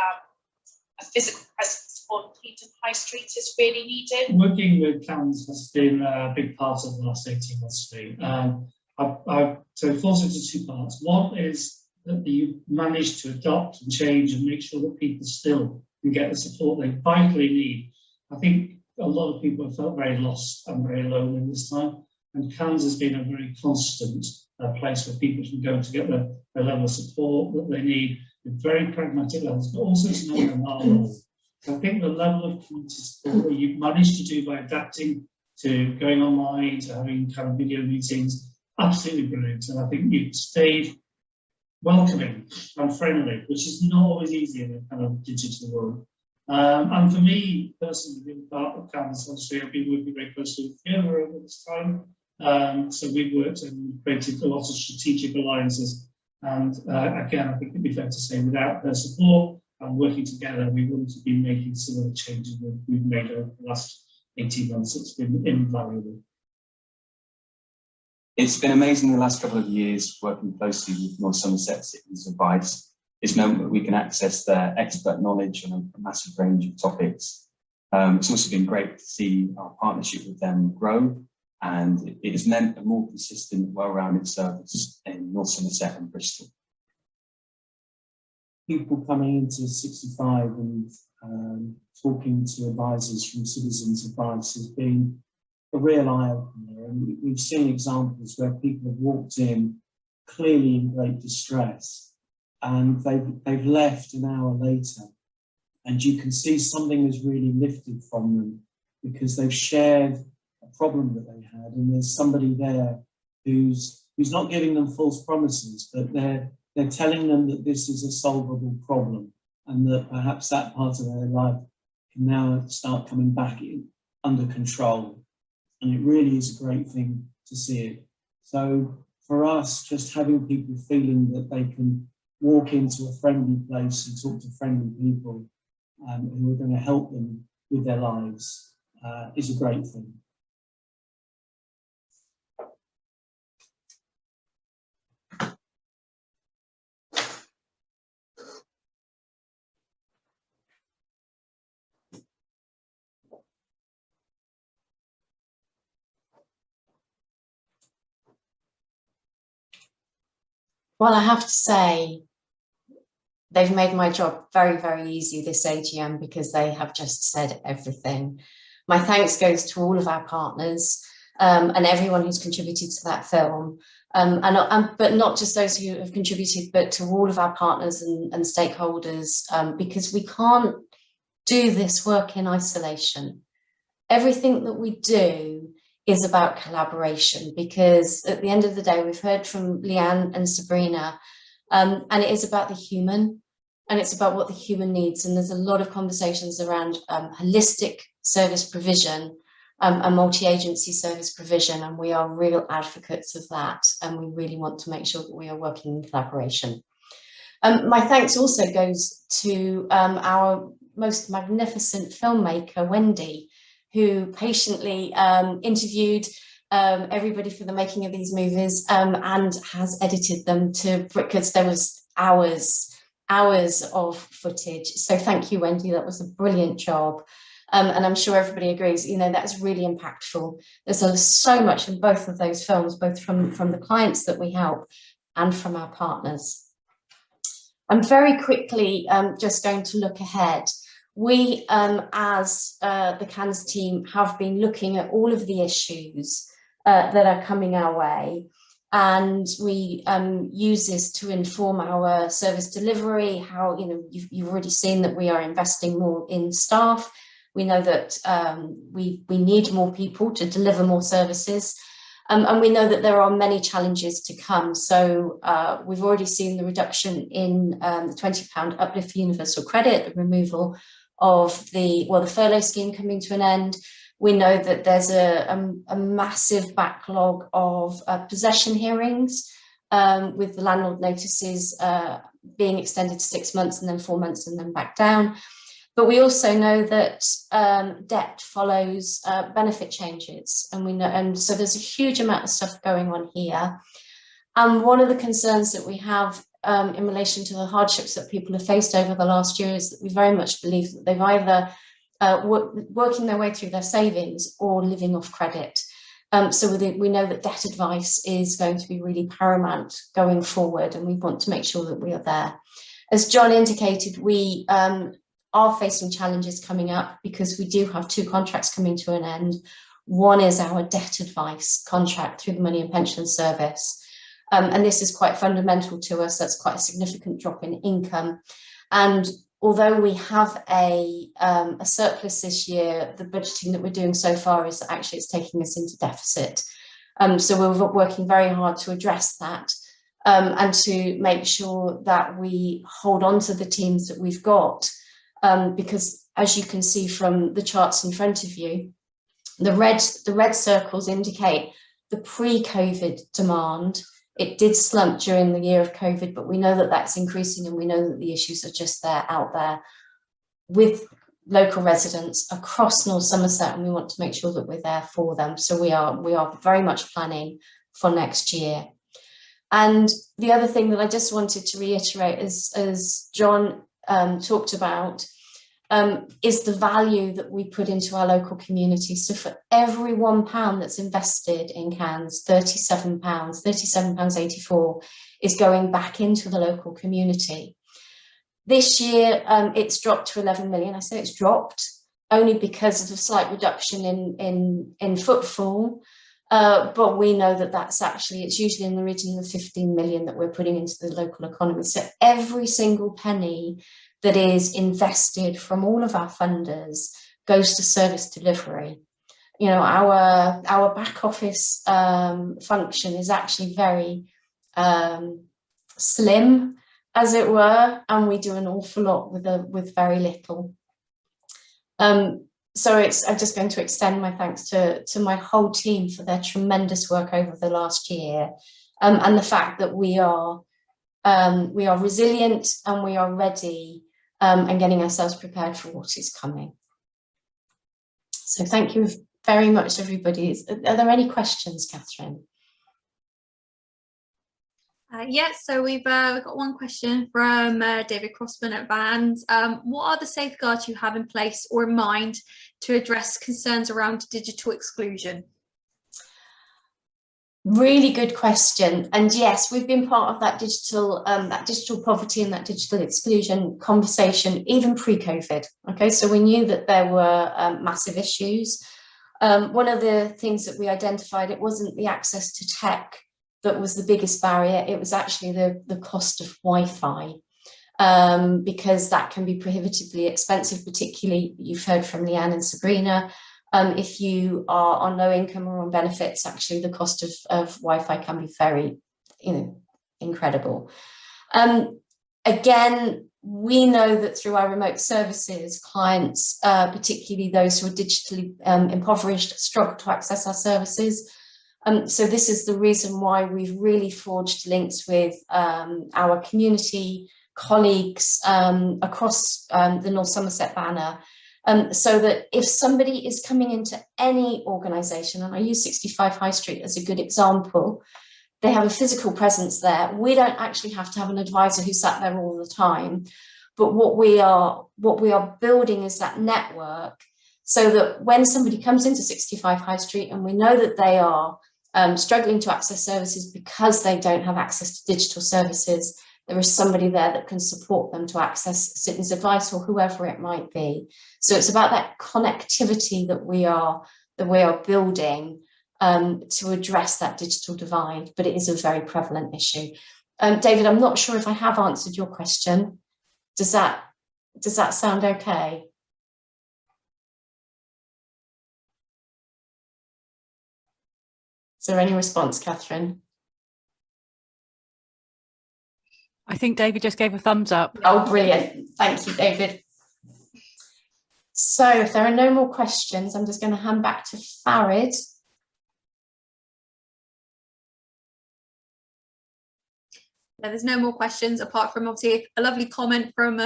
[SPEAKER 7] a physical presence on Clevedon High Street is really needed.
[SPEAKER 6] Working with CANS has been a big part of the last 18 months for me. So it falls into two parts. One is that you manage to adopt and change and make sure that people still can get the support they vitally need. I think a lot of people have felt very lost and very alone in this time, and CANS has been a very constant place where people can go to get the level of support that they need with very pragmatic levels, but also it's not an our role. So I think the level of community support that you've managed to do by adapting to going online, to having kind of video meetings, absolutely brilliant. And I think you've stayed welcoming and friendly, which is not always easy in a kind of digital world. And for me personally, being part of CANS, obviously I've been working very closely with Fiona over this time. So we've worked and created a lot of strategic alliances. And again, I think it'd be fair to say without her support and working together, we wouldn't have been making some of the changes that we've made over the last 18 months. It's been invaluable.
[SPEAKER 8] It's been amazing the last couple of years working closely with North Somerset Citizens' Advice. it's meant that we can access their expert knowledge on a massive range of topics. It's also been great to see our partnership with them grow, and it has meant a more consistent, well-rounded service in North Somerset and Bristol.
[SPEAKER 6] People coming into 65 and talking to advisors from Citizens Advice has been a real eye-opener, and we've seen examples where people have walked in clearly in great distress, and they've left an hour later, and you can see something has really lifted from them because they've shared a problem that they had, and there's somebody there who's not giving them false promises, but they're telling them that this is a solvable problem, and that perhaps that part of their life can now start coming back under control. And it really is a great thing to see it. So for us, just having people feeling that they can walk into a friendly place and talk to friendly people who are going to help them with their lives is a great thing.
[SPEAKER 1] Well, I have to say, they've made my job very, very easy this AGM because they have just said everything. My thanks goes to all of our partners and everyone who's contributed to that film, but not just those who have contributed, but to all of our partners and stakeholders, because we can't do this work in isolation. Everything that we do is about collaboration, because at the end of the day, we've heard from Leanne and Sabrina, and it is about the human, and it's about what the human needs. And there's a lot of conversations around holistic service provision and multi-agency service provision, and we are real advocates of that, and we really want to make sure that we are working in collaboration. My thanks also goes to our most magnificent filmmaker, Wendy, who patiently interviewed everybody for the making of these movies and has edited them because there was hours of footage. So thank you, Wendy, that was a brilliant job. And I'm sure everybody agrees, you know, that's really impactful. There's so much in both of those films, both from the clients that we help and from our partners. I'm very quickly just going to look ahead. We, as the CANS team, have been looking at all of the issues that are coming our way, and we use this to inform our service delivery. How, you know, you've already seen that we are investing more in staff. We know that we need more people to deliver more services, and we know that there are many challenges to come. So we've already seen the reduction in the £20 uplift for universal credit, the removal of the furlough scheme coming to an end. We know that there's a massive backlog of possession hearings with the landlord notices being extended to 6 months and then 4 months and then back down. But we also know that debt follows benefit changes, and we know, and so there's a huge amount of stuff going on here. And one of the concerns that we have in relation to the hardships that people have faced over the last year is that we very much believe that they've either working their way through their savings or living off credit. So we know that debt advice is going to be really paramount going forward, and we want to make sure that we are there. As John indicated, we are facing challenges coming up because we do have 2 contracts coming to an end. One is our debt advice contract through the Money and Pension Service. And this is quite fundamental to us. That's quite a significant drop in income. And although we have a surplus this year, the budgeting that we're doing so far is actually it's taking us into deficit. So we're working very hard to address that and to make sure that we hold on to the teams that we've got. Because as you can see from the charts in front of you, the red circles indicate the pre-COVID demand. It did slump during the year of COVID, but we know that that's increasing, and we know that the issues are just there, out there with local residents across North Somerset, and we want to make sure that we're there for them. So we are very much planning for next year. And the other thing that I just wanted to reiterate, as John talked about, is the value that we put into our local community. So for every £1 that's invested in cans, £37.84 is going back into the local community. This year, it's dropped to 11 million. I say it's dropped only because of a slight reduction in footfall. But we know that it's usually in the region of 15 million that we're putting into the local economy. So every single penny that is invested from all of our funders goes to service delivery. You know, our back office function is actually very slim, as it were, and we do an awful lot with very little. So I'm just going to extend my thanks to my whole team for their tremendous work over the last year, and the fact that we are resilient and we are ready and getting ourselves prepared for what is coming. So thank you very much, everybody. Are there any questions, Catherine?
[SPEAKER 4] Yes, so we've got one question from David Crossman at Bands. What are the safeguards you have in place or in mind to address concerns around digital exclusion?
[SPEAKER 1] Really good question. And yes, we've been part of that digital poverty and that digital exclusion conversation even pre-COVID. Okay, so we knew that there were massive issues. One of the things that we identified, it wasn't the access to tech that was the biggest barrier. It was actually the cost of Wi-Fi, because that can be prohibitively expensive, particularly, you've heard from Leanne and Sabrina. If you are on low income or on benefits, actually the cost of Wi-Fi can be very, incredible. Again, we know that through our remote services, clients, particularly those who are digitally impoverished, struggle to access our services. So this is the reason why we've really forged links with our community colleagues across the North Somerset banner, so that if somebody is coming into any organisation, and I use 65 High Street as a good example, they have a physical presence there. We don't actually have to have an advisor who sat there all the time, but what we are building is that network, so that when somebody comes into 65 High Street and we know that they are struggling to access services because they don't have access to digital services, there is somebody there that can support them to access Citizens Advice or whoever it might be. So it's about that connectivity that we are building to address that digital divide, but it is a very prevalent issue. David, I'm not sure if I have answered your question. Does that sound okay? Is there any response, Catherine?
[SPEAKER 9] I think David just gave a thumbs up.
[SPEAKER 1] Oh, brilliant. Thank you, David. So if there are no more questions, I'm just going to hand back to Farid.
[SPEAKER 4] Yeah, there's no more questions apart from obviously a lovely comment from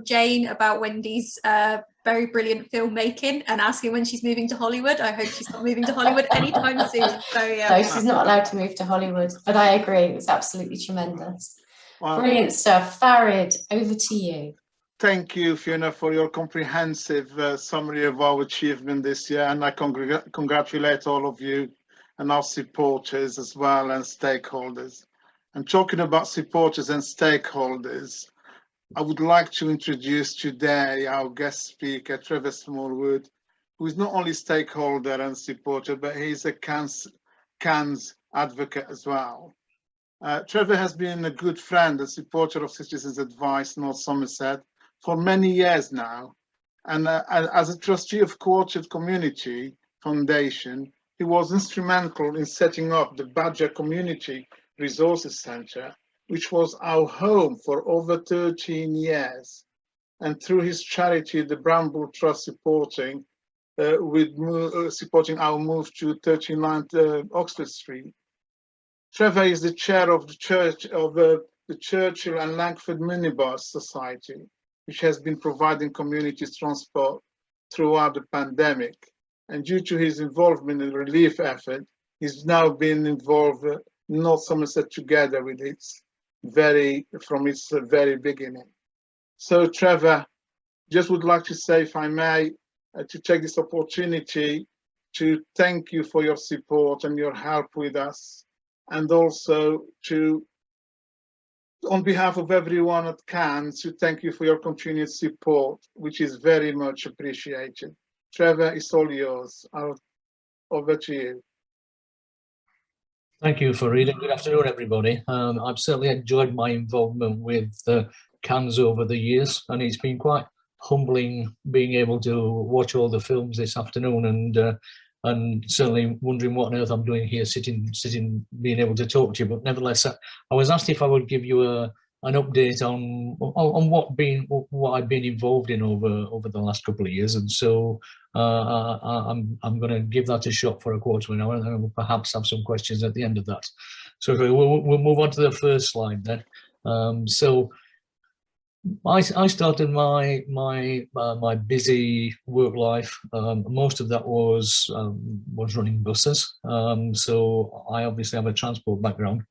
[SPEAKER 4] Jane about Wendy's very brilliant filmmaking and asking when she's moving to Hollywood. I hope she's not moving to Hollywood anytime soon. So yeah.
[SPEAKER 1] No, she's not allowed to move to Hollywood, but I agree, it was absolutely tremendous. Wow. Brilliant stuff. Farid, over to you.
[SPEAKER 2] Thank you, Fiona, for your comprehensive summary of our achievement this year, and I congratulate all of you and our supporters as well and stakeholders. And talking about supporters and stakeholders, I would like to introduce today our guest speaker, Trevor Smallwood, who is not only stakeholder and supporter, but he's a CANS advocate as well. Trevor has been a good friend and supporter of Citizens Advice North Somerset for many years now. And as a trustee of Co-opted Community Foundation, he was instrumental in setting up the Badger Community Resources Centre, which was our home for over 13 years. And through his charity, the Bramble Trust, supporting our move to 39 Oxford Street. Trevor is the chair of the Churchill and Langford Minibus Society, which has been providing community transport throughout the pandemic. And due to his involvement in the relief effort, he's now been involved North Somerset together with from its very beginning. So Trevor, just would like to say, if I may, to take this opportunity to thank you for your support and your help with us, and also to, on behalf of everyone at CANS, to thank you for your continued support, which is very much appreciated. Trevor, it's all yours. Over to you.
[SPEAKER 10] Thank you, Fareed, and good afternoon, everybody. I've certainly enjoyed my involvement with CANS over the years, and it's been quite humbling being able to watch all the films this afternoon, and certainly wondering what on earth I'm doing here, sitting, being able to talk to you. But nevertheless, I was asked if I would give you an update on what I've been involved in over the last couple of years, and so I'm going to give that a shot for a quarter of an hour, and then we'll perhaps have some questions at the end of that. So we'll move on to the first slide then. So I started my busy work life. Most of that was running buses. So I obviously have a transport background.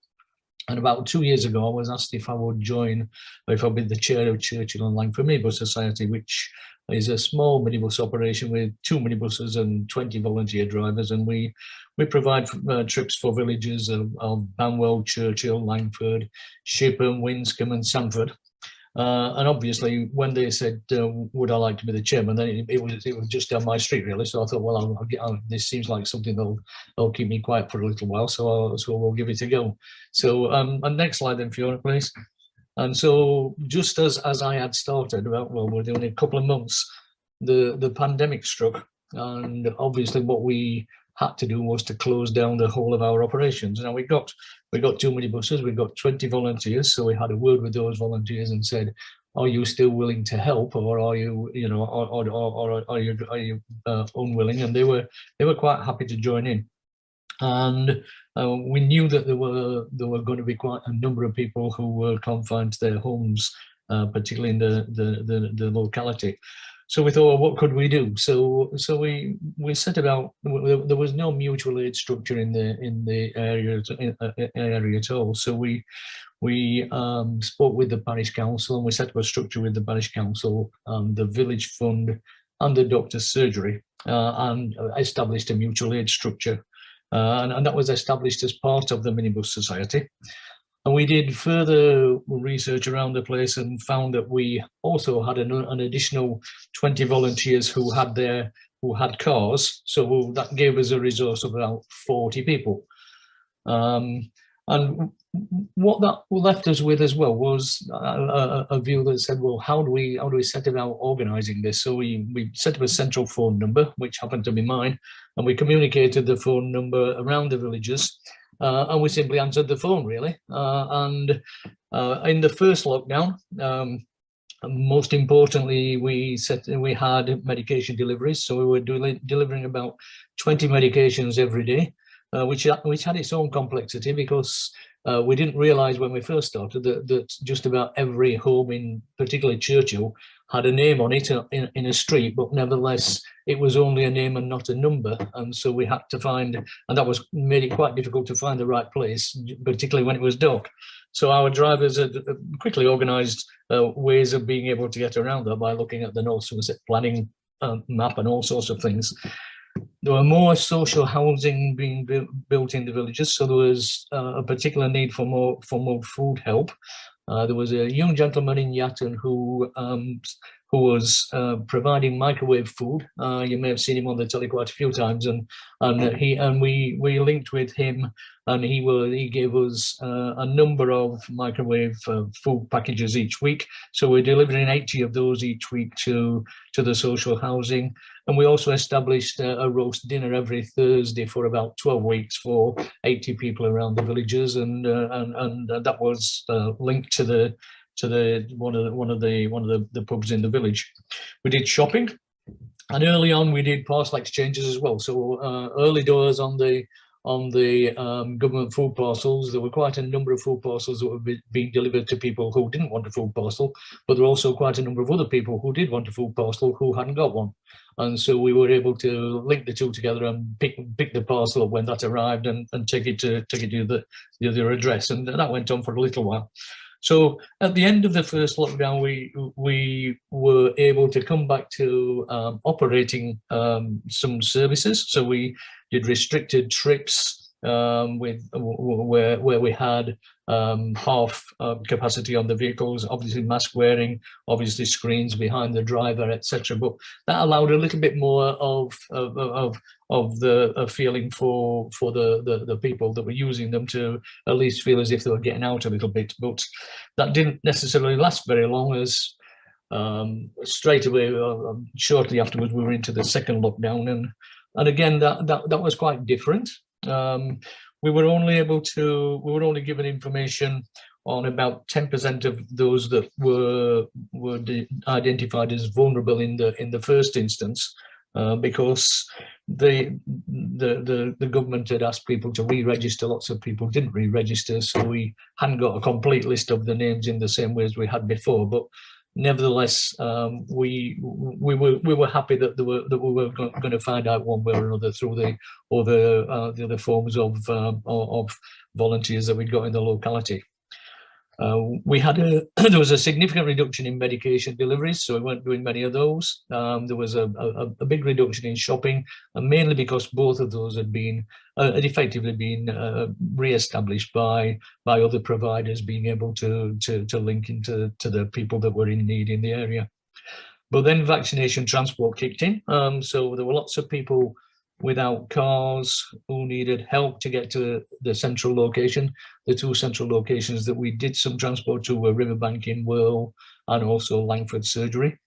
[SPEAKER 10] And about 2 years ago, I was asked if I would join, or if I'd be the chair of Churchill and Langford Minibus Society, which is a small minibus operation with 2 minibuses and 20 volunteer drivers. And we provide trips for villages of Banwell, Churchill, Langford, Shipham, Winscombe and Sanford. And obviously, when they said, would I like to be the chairman, then it was just down my street, really. So I thought, well, this seems like something that'll keep me quiet for a little while. So we'll give it a go. So and next slide then, Fiona, please. And so just as I had started, we're only a couple of months, the pandemic struck. And obviously what we had to do was to close down the whole of our operations. Now we got 2 minibuses, we got 20 volunteers, so we had a word with those volunteers and said, are you still willing to help, or are you, or are you unwilling? And they were quite happy to join in. And we knew that there were going to be quite a number of people who were confined to their homes, particularly in the locality. So we thought, well, what could we do? So we set about. There was no mutual aid structure in the area at all. So we spoke with the parish council, and we set up a structure with the parish council, the village fund, and the doctor's surgery, and established a mutual aid structure, and that was established as part of the Minibus Society. And we did further research around the place and found that we also had an additional 20 volunteers who had cars. So that gave us a resource of about 40 people. And what that left us with as well was a view that said, well, how do we set about organising this? So we set up a central phone number, which happened to be mine, and we communicated the phone number around the villages. And we simply answered the phone, really. And in the first lockdown, most importantly, we had medication deliveries. So we were delivering about 20 medications every day, which had its own complexity, because we didn't realise when we first started that just about every home in particularly Churchill had a name on it in a street, but nevertheless it was only a name and not a number. And so we had to find, and that made it quite difficult to find the right place, particularly when it was dark. So our drivers had quickly organised ways of being able to get around that by looking at the North Somerset planning map and all sorts of things. There were more social housing being built in the villages, so there was a particular need for more food help. There was a young gentleman in Yatton who was providing microwave food. You may have seen him on the telly quite a few times, and we linked with him, and he gave us a number of microwave food packages each week. So we're delivering 80 of those each week to the social housing. And we also established a roast dinner every Thursday for about 12 weeks for 80 people around the villages, and that was linked to one of the pubs in the village. We did shopping, and early on we did parcel exchanges as well. So early doors on the on the government food parcels. There were quite a number of food parcels that were being delivered to people who didn't want a food parcel, but there were also quite a number of other people who did want a food parcel who hadn't got one. And so we were able to link the two together and pick the parcel up when that arrived and take it to the other address. And that went on for a little while. So at the end of the first lockdown, we were able to come back to operating some services. So we did restricted trips where we had half capacity on the vehicles, obviously mask wearing, obviously screens behind the driver, etc. But that allowed a little bit more of the feeling for the people that were using them to at least feel as if they were getting out a little bit. But that didn't necessarily last very long, as straight away, shortly afterwards, we were into the second lockdown, and again that was quite different. We were only given information on about 10% of those that were identified as vulnerable in the first instance, because the government had asked people to re-register. Lots of people didn't re-register, so we hadn't got a complete list of the names in the same way as we had before. But nevertheless, we were happy that we were going to find out one way or another through the other forms of volunteers that we'd got in the locality. We had there was a significant reduction in medication deliveries, so we weren't doing many of those. There was a big reduction in shopping, and mainly because both of those had effectively been re-established by other providers being able to link into the people that were in need in the area. But then vaccination transport kicked in, so there were lots of people without cars who needed help to get to the central location. The two central locations that we did some transport to were Riverbank in Wirral and also Langford Surgery.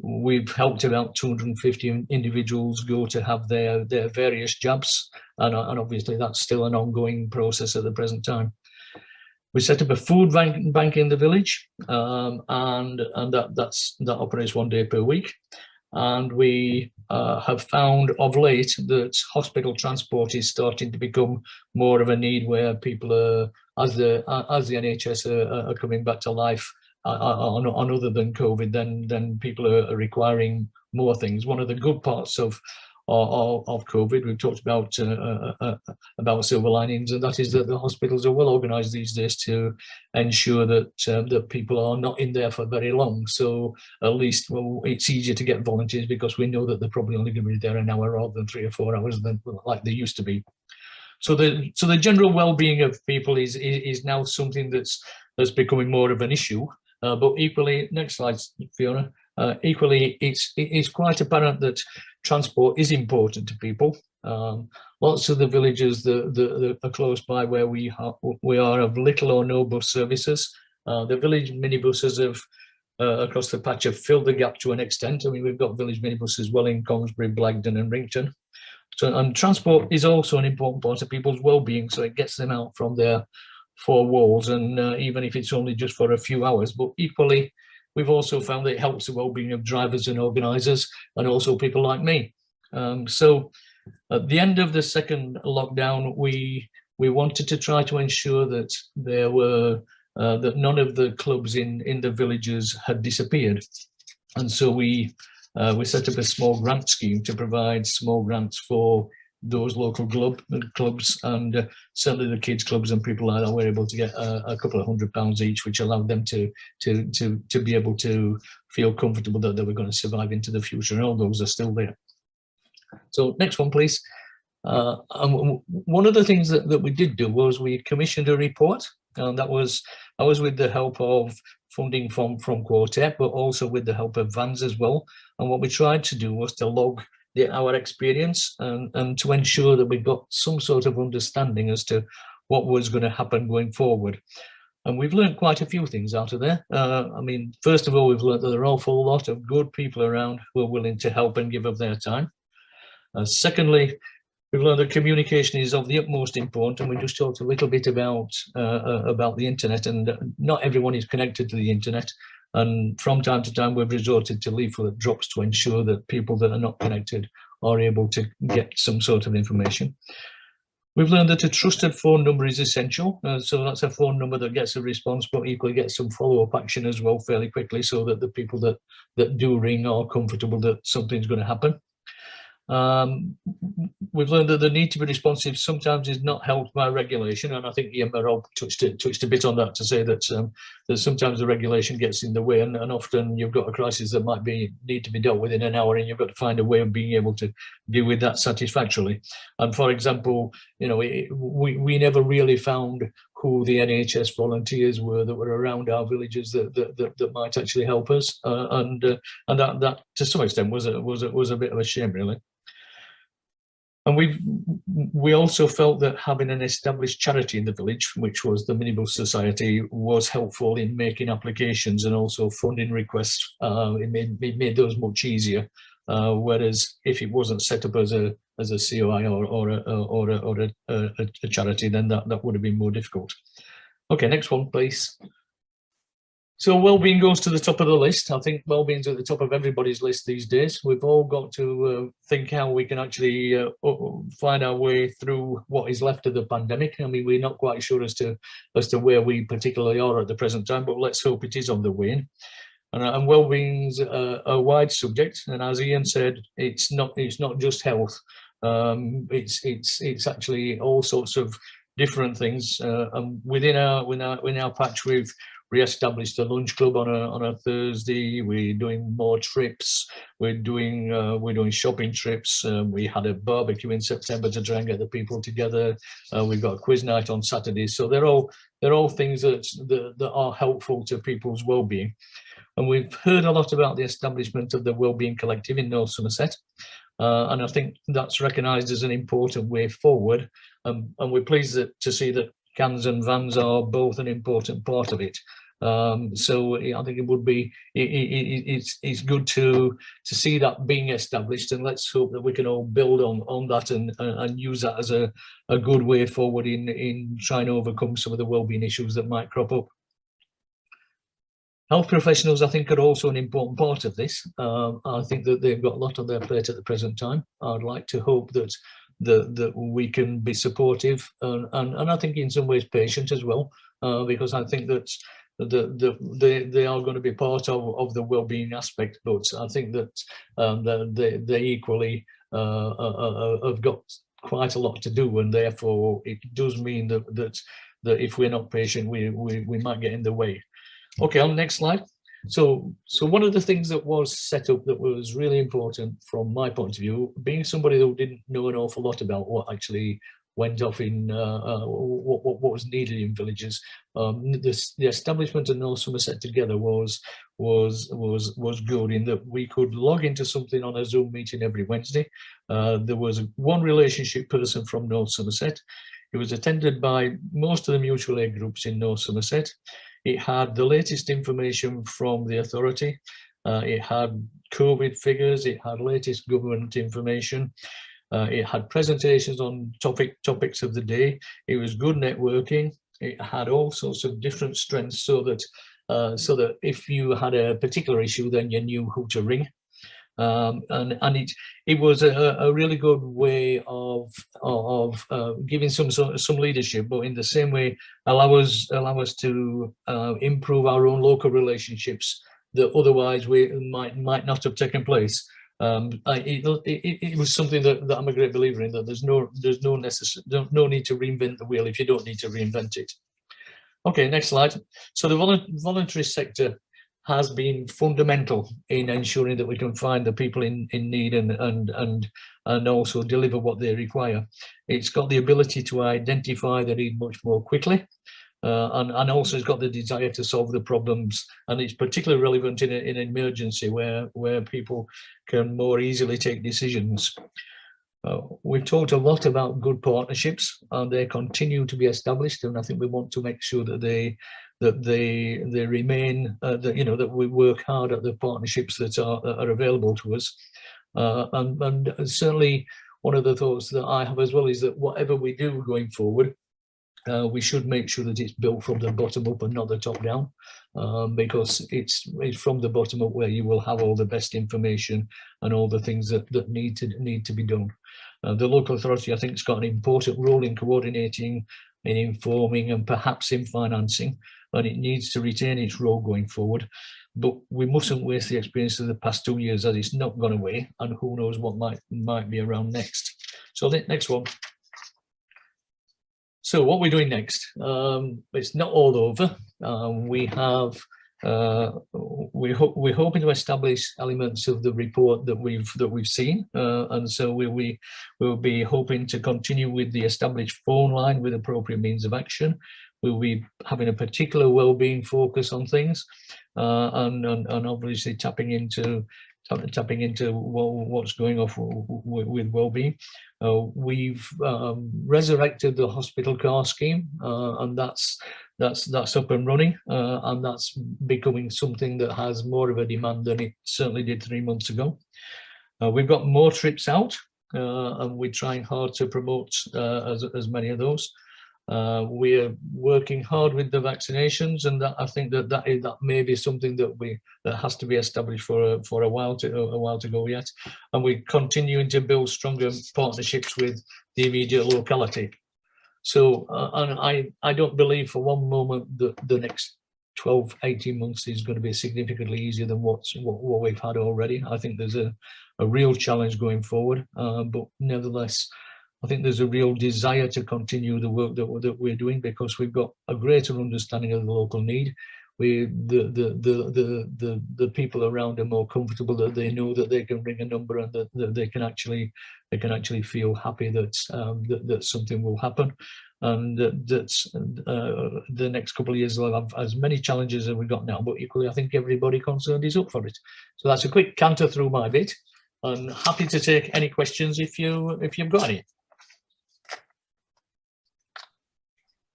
[SPEAKER 10] We've helped about 250 individuals go to have their various jabs, and obviously that's still an ongoing process at the present time. We set up a food bank in the village, and that operates 1 day per week. And we have found of late that hospital transport is starting to become more of a need, where people are, as the NHS are coming back to life on other than COVID, then people are requiring more things. One of the good parts of COVID, we've talked about silver linings, and that is that the hospitals are well organised these days to ensure that people are not in there for very long. So at least, well, it's easier to get volunteers because we know that they're probably only going to be there an hour rather than 3 or 4 hours like they used to be. So the general well-being of people is now something that's becoming more of an issue. But equally, next slide, Fiona. Equally, it's quite apparent that transport is important to people. Lots of the villages that are close by where we are have little or no bus services. The village minibuses have across the patch have filled the gap to an extent. I mean, we've got village minibuses well in Congsbury, Blagden and Rington. And transport is also an important part of people's well-being, so it gets them out from their 4 walls, and even if it's only just for a few hours. But equally, we've also found that it helps the well-being of drivers and organisers, and also people like me. So at the end of the second lockdown, we wanted to try to ensure that there were that none of the clubs in the villages had disappeared, and so we set up a small grant scheme to provide small grants for those local clubs, and certainly the kids clubs and people like that were able to get a couple of £100 each, which allowed them to be able to feel comfortable that they were going to survive into the future, and all those are still there. So next one, please. And one of the things that we did do was we commissioned a report, and that was with the help of funding from Quartet, but also with the help of Vans as well. And what we tried to do was to log our experience and to ensure that we got some sort of understanding as to what was going to happen going forward. And we've learned quite a few things out of there. I mean, first of all, we've learned that there are an awful lot of good people around who are willing to help and give of their time. Secondly, we've learned that communication is of the utmost importance, and we just talked a little bit about the internet, and not everyone is connected to the internet. And from time to time, we've resorted to leaflet drops to ensure that people that are not connected are able to get some sort of information. We've learned that a trusted phone number is essential. So that's a phone number that gets a response, but equally gets some follow-up action as well fairly quickly, so that the people that do ring are comfortable that something's going to happen. We've learned that the need to be responsive sometimes is not helped by regulation, and I think Ian Merrill touched a bit on that to say that that sometimes the regulation gets in the way, and often you've got a crisis that might need to be dealt with in an hour, and you've got to find a way of being able to deal with that satisfactorily. And for example, you know, we never really found who the NHS volunteers were that were around our villages that might actually help us, and that to some extent was a bit of a shame, really. And we also felt that having an established charity in the village, which was the Minibus Society, was helpful in making applications and also funding requests. It made those much easier. Whereas if it wasn't set up as a COI or a charity, then that would have been more difficult. Okay, next one, please. So wellbeing goes to the top of the list. I think wellbeing's at the top of everybody's list these days. We've all got to think how we can actually find our way through what is left of the pandemic. I mean, we're not quite sure as to where we particularly are at the present time, but let's hope it is on the wane. And wellbeing's a wide subject, and as Ian said, it's not just health. It's actually all sorts of different things. And within our patch, we've re-established the lunch club on a Thursday. We're doing more trips. We're doing shopping trips. We had a barbecue in September to try and get the people together. We've got a quiz night on Saturdays. So they're all things that are helpful to people's well-being. And we've heard a lot about the establishment of the Wellbeing Collective in North Somerset. And I think that's recognised as an important way forward. And we're pleased to see that cans and vans are both an important part of it. So I think it would be it's good to see that being established, and let's hope that we can all build on that and use that as a good way forward in trying to overcome some of the wellbeing issues that might crop up. Health professionals, I think, are also an important part of this. I think that they've got a lot on their plate at the present time. I'd like to hope that we can be supportive and I think in some ways patient as well, because I think that they are going to be part of the well-being aspect, but I think that they equally have got quite a lot to do, and therefore it does mean that if we're not patient, we might get in the way. Okay, on the next slide. So one of the things that was set up that was really important from my point of view, being somebody who didn't know an awful lot about what actually went off in what was needed in villages, the establishment of North Somerset Together was good in that we could log into something on a Zoom meeting every Wednesday. There was one relationship person from North Somerset. It was attended by most of the mutual aid groups in North Somerset. It had the latest information from the authority. It had COVID figures. It had latest government information. It had presentations on topics of the day. It was good networking. It had all sorts of different strengths, so that if you had a particular issue, then you knew who to ring. And it was a really good way of giving some leadership, but in the same way allow us to improve our own local relationships that otherwise we might not have taken place. It was something that I'm a great believer in, that there's no need to reinvent the wheel if you don't need to reinvent it. Okay, next slide. So the voluntary sector has been fundamental in ensuring that we can find the people in need and also deliver what they require. It's got the ability to identify the need much more quickly, and also it's got the desire to solve the problems, and it's particularly relevant in an emergency where people can more easily take decisions. We've talked a lot about good partnerships, and they continue to be established, and I think we want to make sure that they remain, that we work hard at the partnerships that are available to us. And certainly one of the thoughts that I have as well is that whatever we do going forward, we should make sure that it's built from the bottom up and not the top down, because it's from the bottom up where you will have all the best information and all the things that need to be done. The local authority, I think, has got an important role in coordinating, in informing, and perhaps in financing, and it needs to retain its role going forward. But we mustn't waste the experience of the past 2 years, as it's not gone away, and who knows what might be around next. So the next one. So what we're doing next, it's not all over. We're hoping to establish elements of the report that we've seen, and so we'll be hoping to continue with the established phone line with appropriate means of action. We'll be having a particular well-being focus on things, and obviously tapping into what's going on with well-being. We've resurrected the hospital car scheme, and that's up and running, and that's becoming something that has more of a demand than it certainly did 3 months ago. We've got more trips out, and we're trying hard to promote as many of those. We're working hard with the vaccinations, and I think that may be something that has to be established for a while to go yet. And we're continuing to build stronger partnerships with the immediate locality. So, and I don't believe for one moment that the next 12-18 months is going to be significantly easier than what we've had already. I think there's a real challenge going forward, but nevertheless, I think there's a real desire to continue the work that we're doing, because we've got a greater understanding of the local need. The people around are more comfortable, that they know that they can ring a number and that they can actually feel happy that that something will happen, and that the next couple of years will have as many challenges as we've got now. But equally, I think everybody concerned is up for it. So that's a quick canter through my bit, and happy to take any questions if you've got any.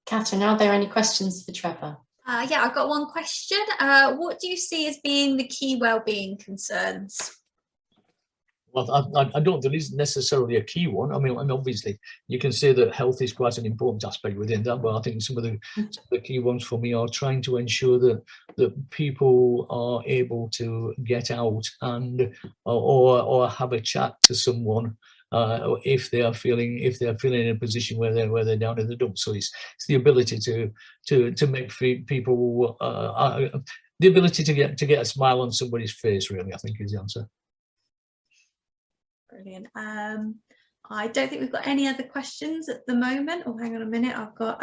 [SPEAKER 1] Catherine, are there any questions for Trevor?
[SPEAKER 4] Yeah, I've got one question. What do you see as being the key wellbeing concerns?
[SPEAKER 10] Well, I don't. There isn't necessarily a key one. I mean, obviously, you can say that health is quite an important aspect within that, but I think some of the key ones for me are trying to ensure that people are able to get out and or have a chat to someone. If they are feeling in a position where they're down in the dumps. So it's the ability to make people the ability to get a smile on somebody's face, really, I think, is the answer.
[SPEAKER 4] Brilliant. I don't think we've got any other questions at the moment. Oh, hang on a minute. I've got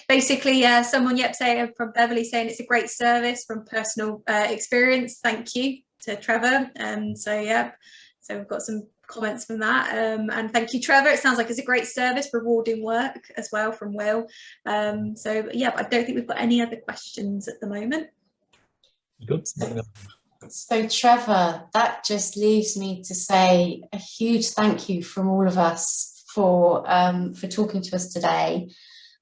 [SPEAKER 4] basically someone saying from Beverly saying it's a great service from personal experience. Thank you to Trevor. So yeah, so we've got some comments from that, and thank you, Trevor. It sounds like it's a great service, rewarding work as well from Will. So yeah, I don't think we've got any other questions at the moment.
[SPEAKER 10] Good.
[SPEAKER 1] So Trevor, that just leaves me to say a huge thank you from all of us for talking to us today.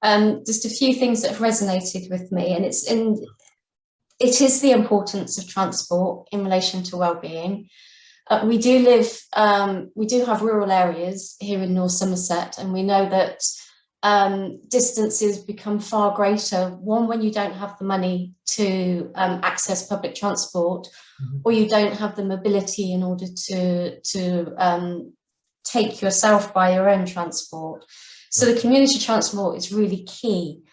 [SPEAKER 1] Just a few things that have resonated with me, and it is the importance of transport in relation to wellbeing. We do have rural areas here in North Somerset, and we know that distances become far greater, one, when you don't have the money to access public transport, or you don't have the mobility in order to take yourself by your own transport. So the community transport is really key.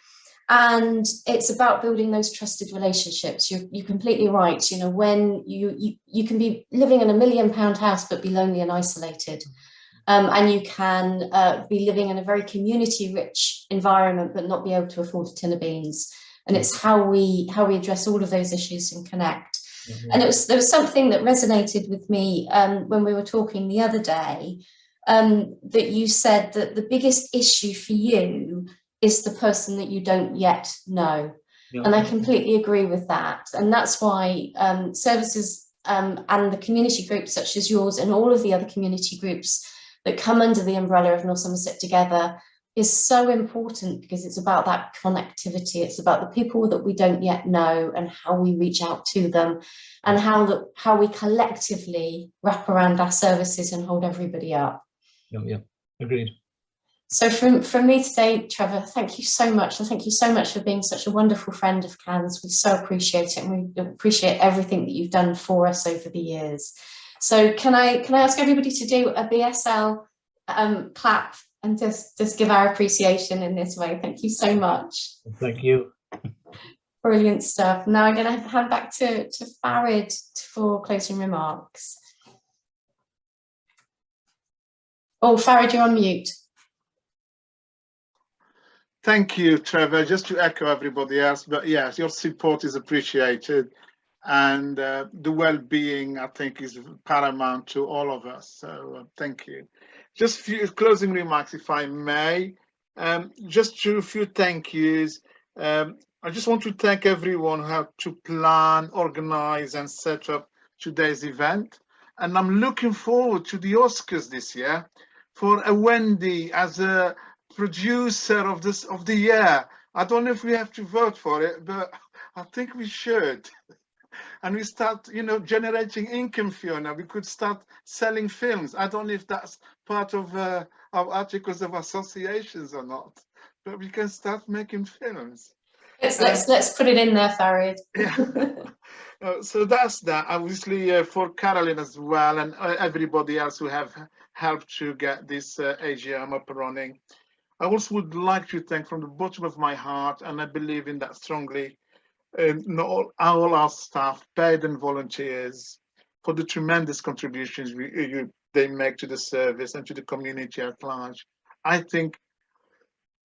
[SPEAKER 1] And it's about building those trusted relationships. You're completely right. You know, when you can be living in £1 million house but be lonely and isolated, and you can be living in a very community-rich environment but not be able to afford a tin of beans. And it's how we address all of those issues and connect. And there was something that resonated with me when we were talking the other day, that you said that the biggest issue for you is the person that you don't yet know. Yeah. And I completely agree with that. And that's why services and the community groups such as yours and all of the other community groups that come under the umbrella of North Somerset Together is so important, because it's about that connectivity. It's about the people that we don't yet know and how we reach out to them, and how we collectively wrap around our services and hold everybody up.
[SPEAKER 10] Yeah, agreed.
[SPEAKER 1] So from me today, Trevor, thank you so much. And thank you so much for being such a wonderful friend of CANS. We so appreciate it, and we appreciate everything that you've done for us over the years. So can I ask everybody to do a BSL clap and just give our appreciation in this way? Thank you so much.
[SPEAKER 10] Thank you.
[SPEAKER 1] Brilliant stuff. Now I'm going to hand back to Farid for closing remarks. Oh, Farid, you're on mute.
[SPEAKER 2] Thank you, Trevor. Just to echo everybody else, but yes, your support is appreciated, and the well-being, I think, is paramount to all of us. So thank you. Just a few closing remarks, if I may. Just a few thank yous. I just want to thank everyone who helped to plan, organize, and set up today's event. And I'm looking forward to the Oscars this year for a Wendy as a producer of the year. I don't know if we have to vote for it, but I think we should. And we start, generating income, Fiona. We could start selling films. I don't know if that's part of our articles of associations or not, but we can start making films.
[SPEAKER 1] Let's put it in there, Farid.
[SPEAKER 2] Yeah. So that's that. Obviously, for Caroline as well, and everybody else who have helped to get this AGM up and running. I also would like to thank from the bottom of my heart, and I believe in that strongly, all our staff, paid and volunteers, for the tremendous contributions they make to the service and to the community at large. I think,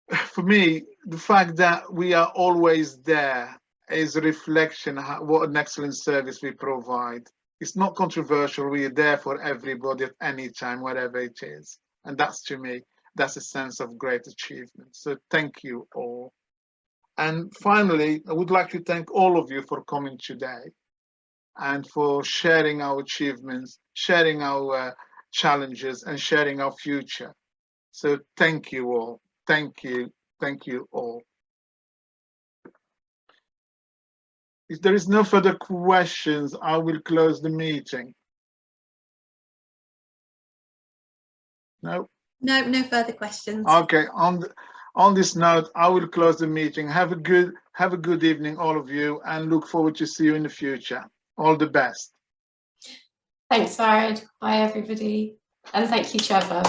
[SPEAKER 2] for me, the fact that we are always there is a reflection of what an excellent service we provide. It's not controversial. We are there for everybody at any time, whatever it is. And that's, to me, that's a sense of great achievement. So thank you all. And finally, I would like to thank all of you for coming today and for sharing our achievements, sharing our challenges, and sharing our future. So thank you all. Thank you. Thank you all. If there is no further questions, I will close the meeting. No?
[SPEAKER 4] No further questions.
[SPEAKER 2] Okay, on this note, I will close the meeting. Have a good evening, all of you, and look forward to see you in the future. All the best.
[SPEAKER 1] Thanks, Farid. Bye, everybody. And thank you, Trevor.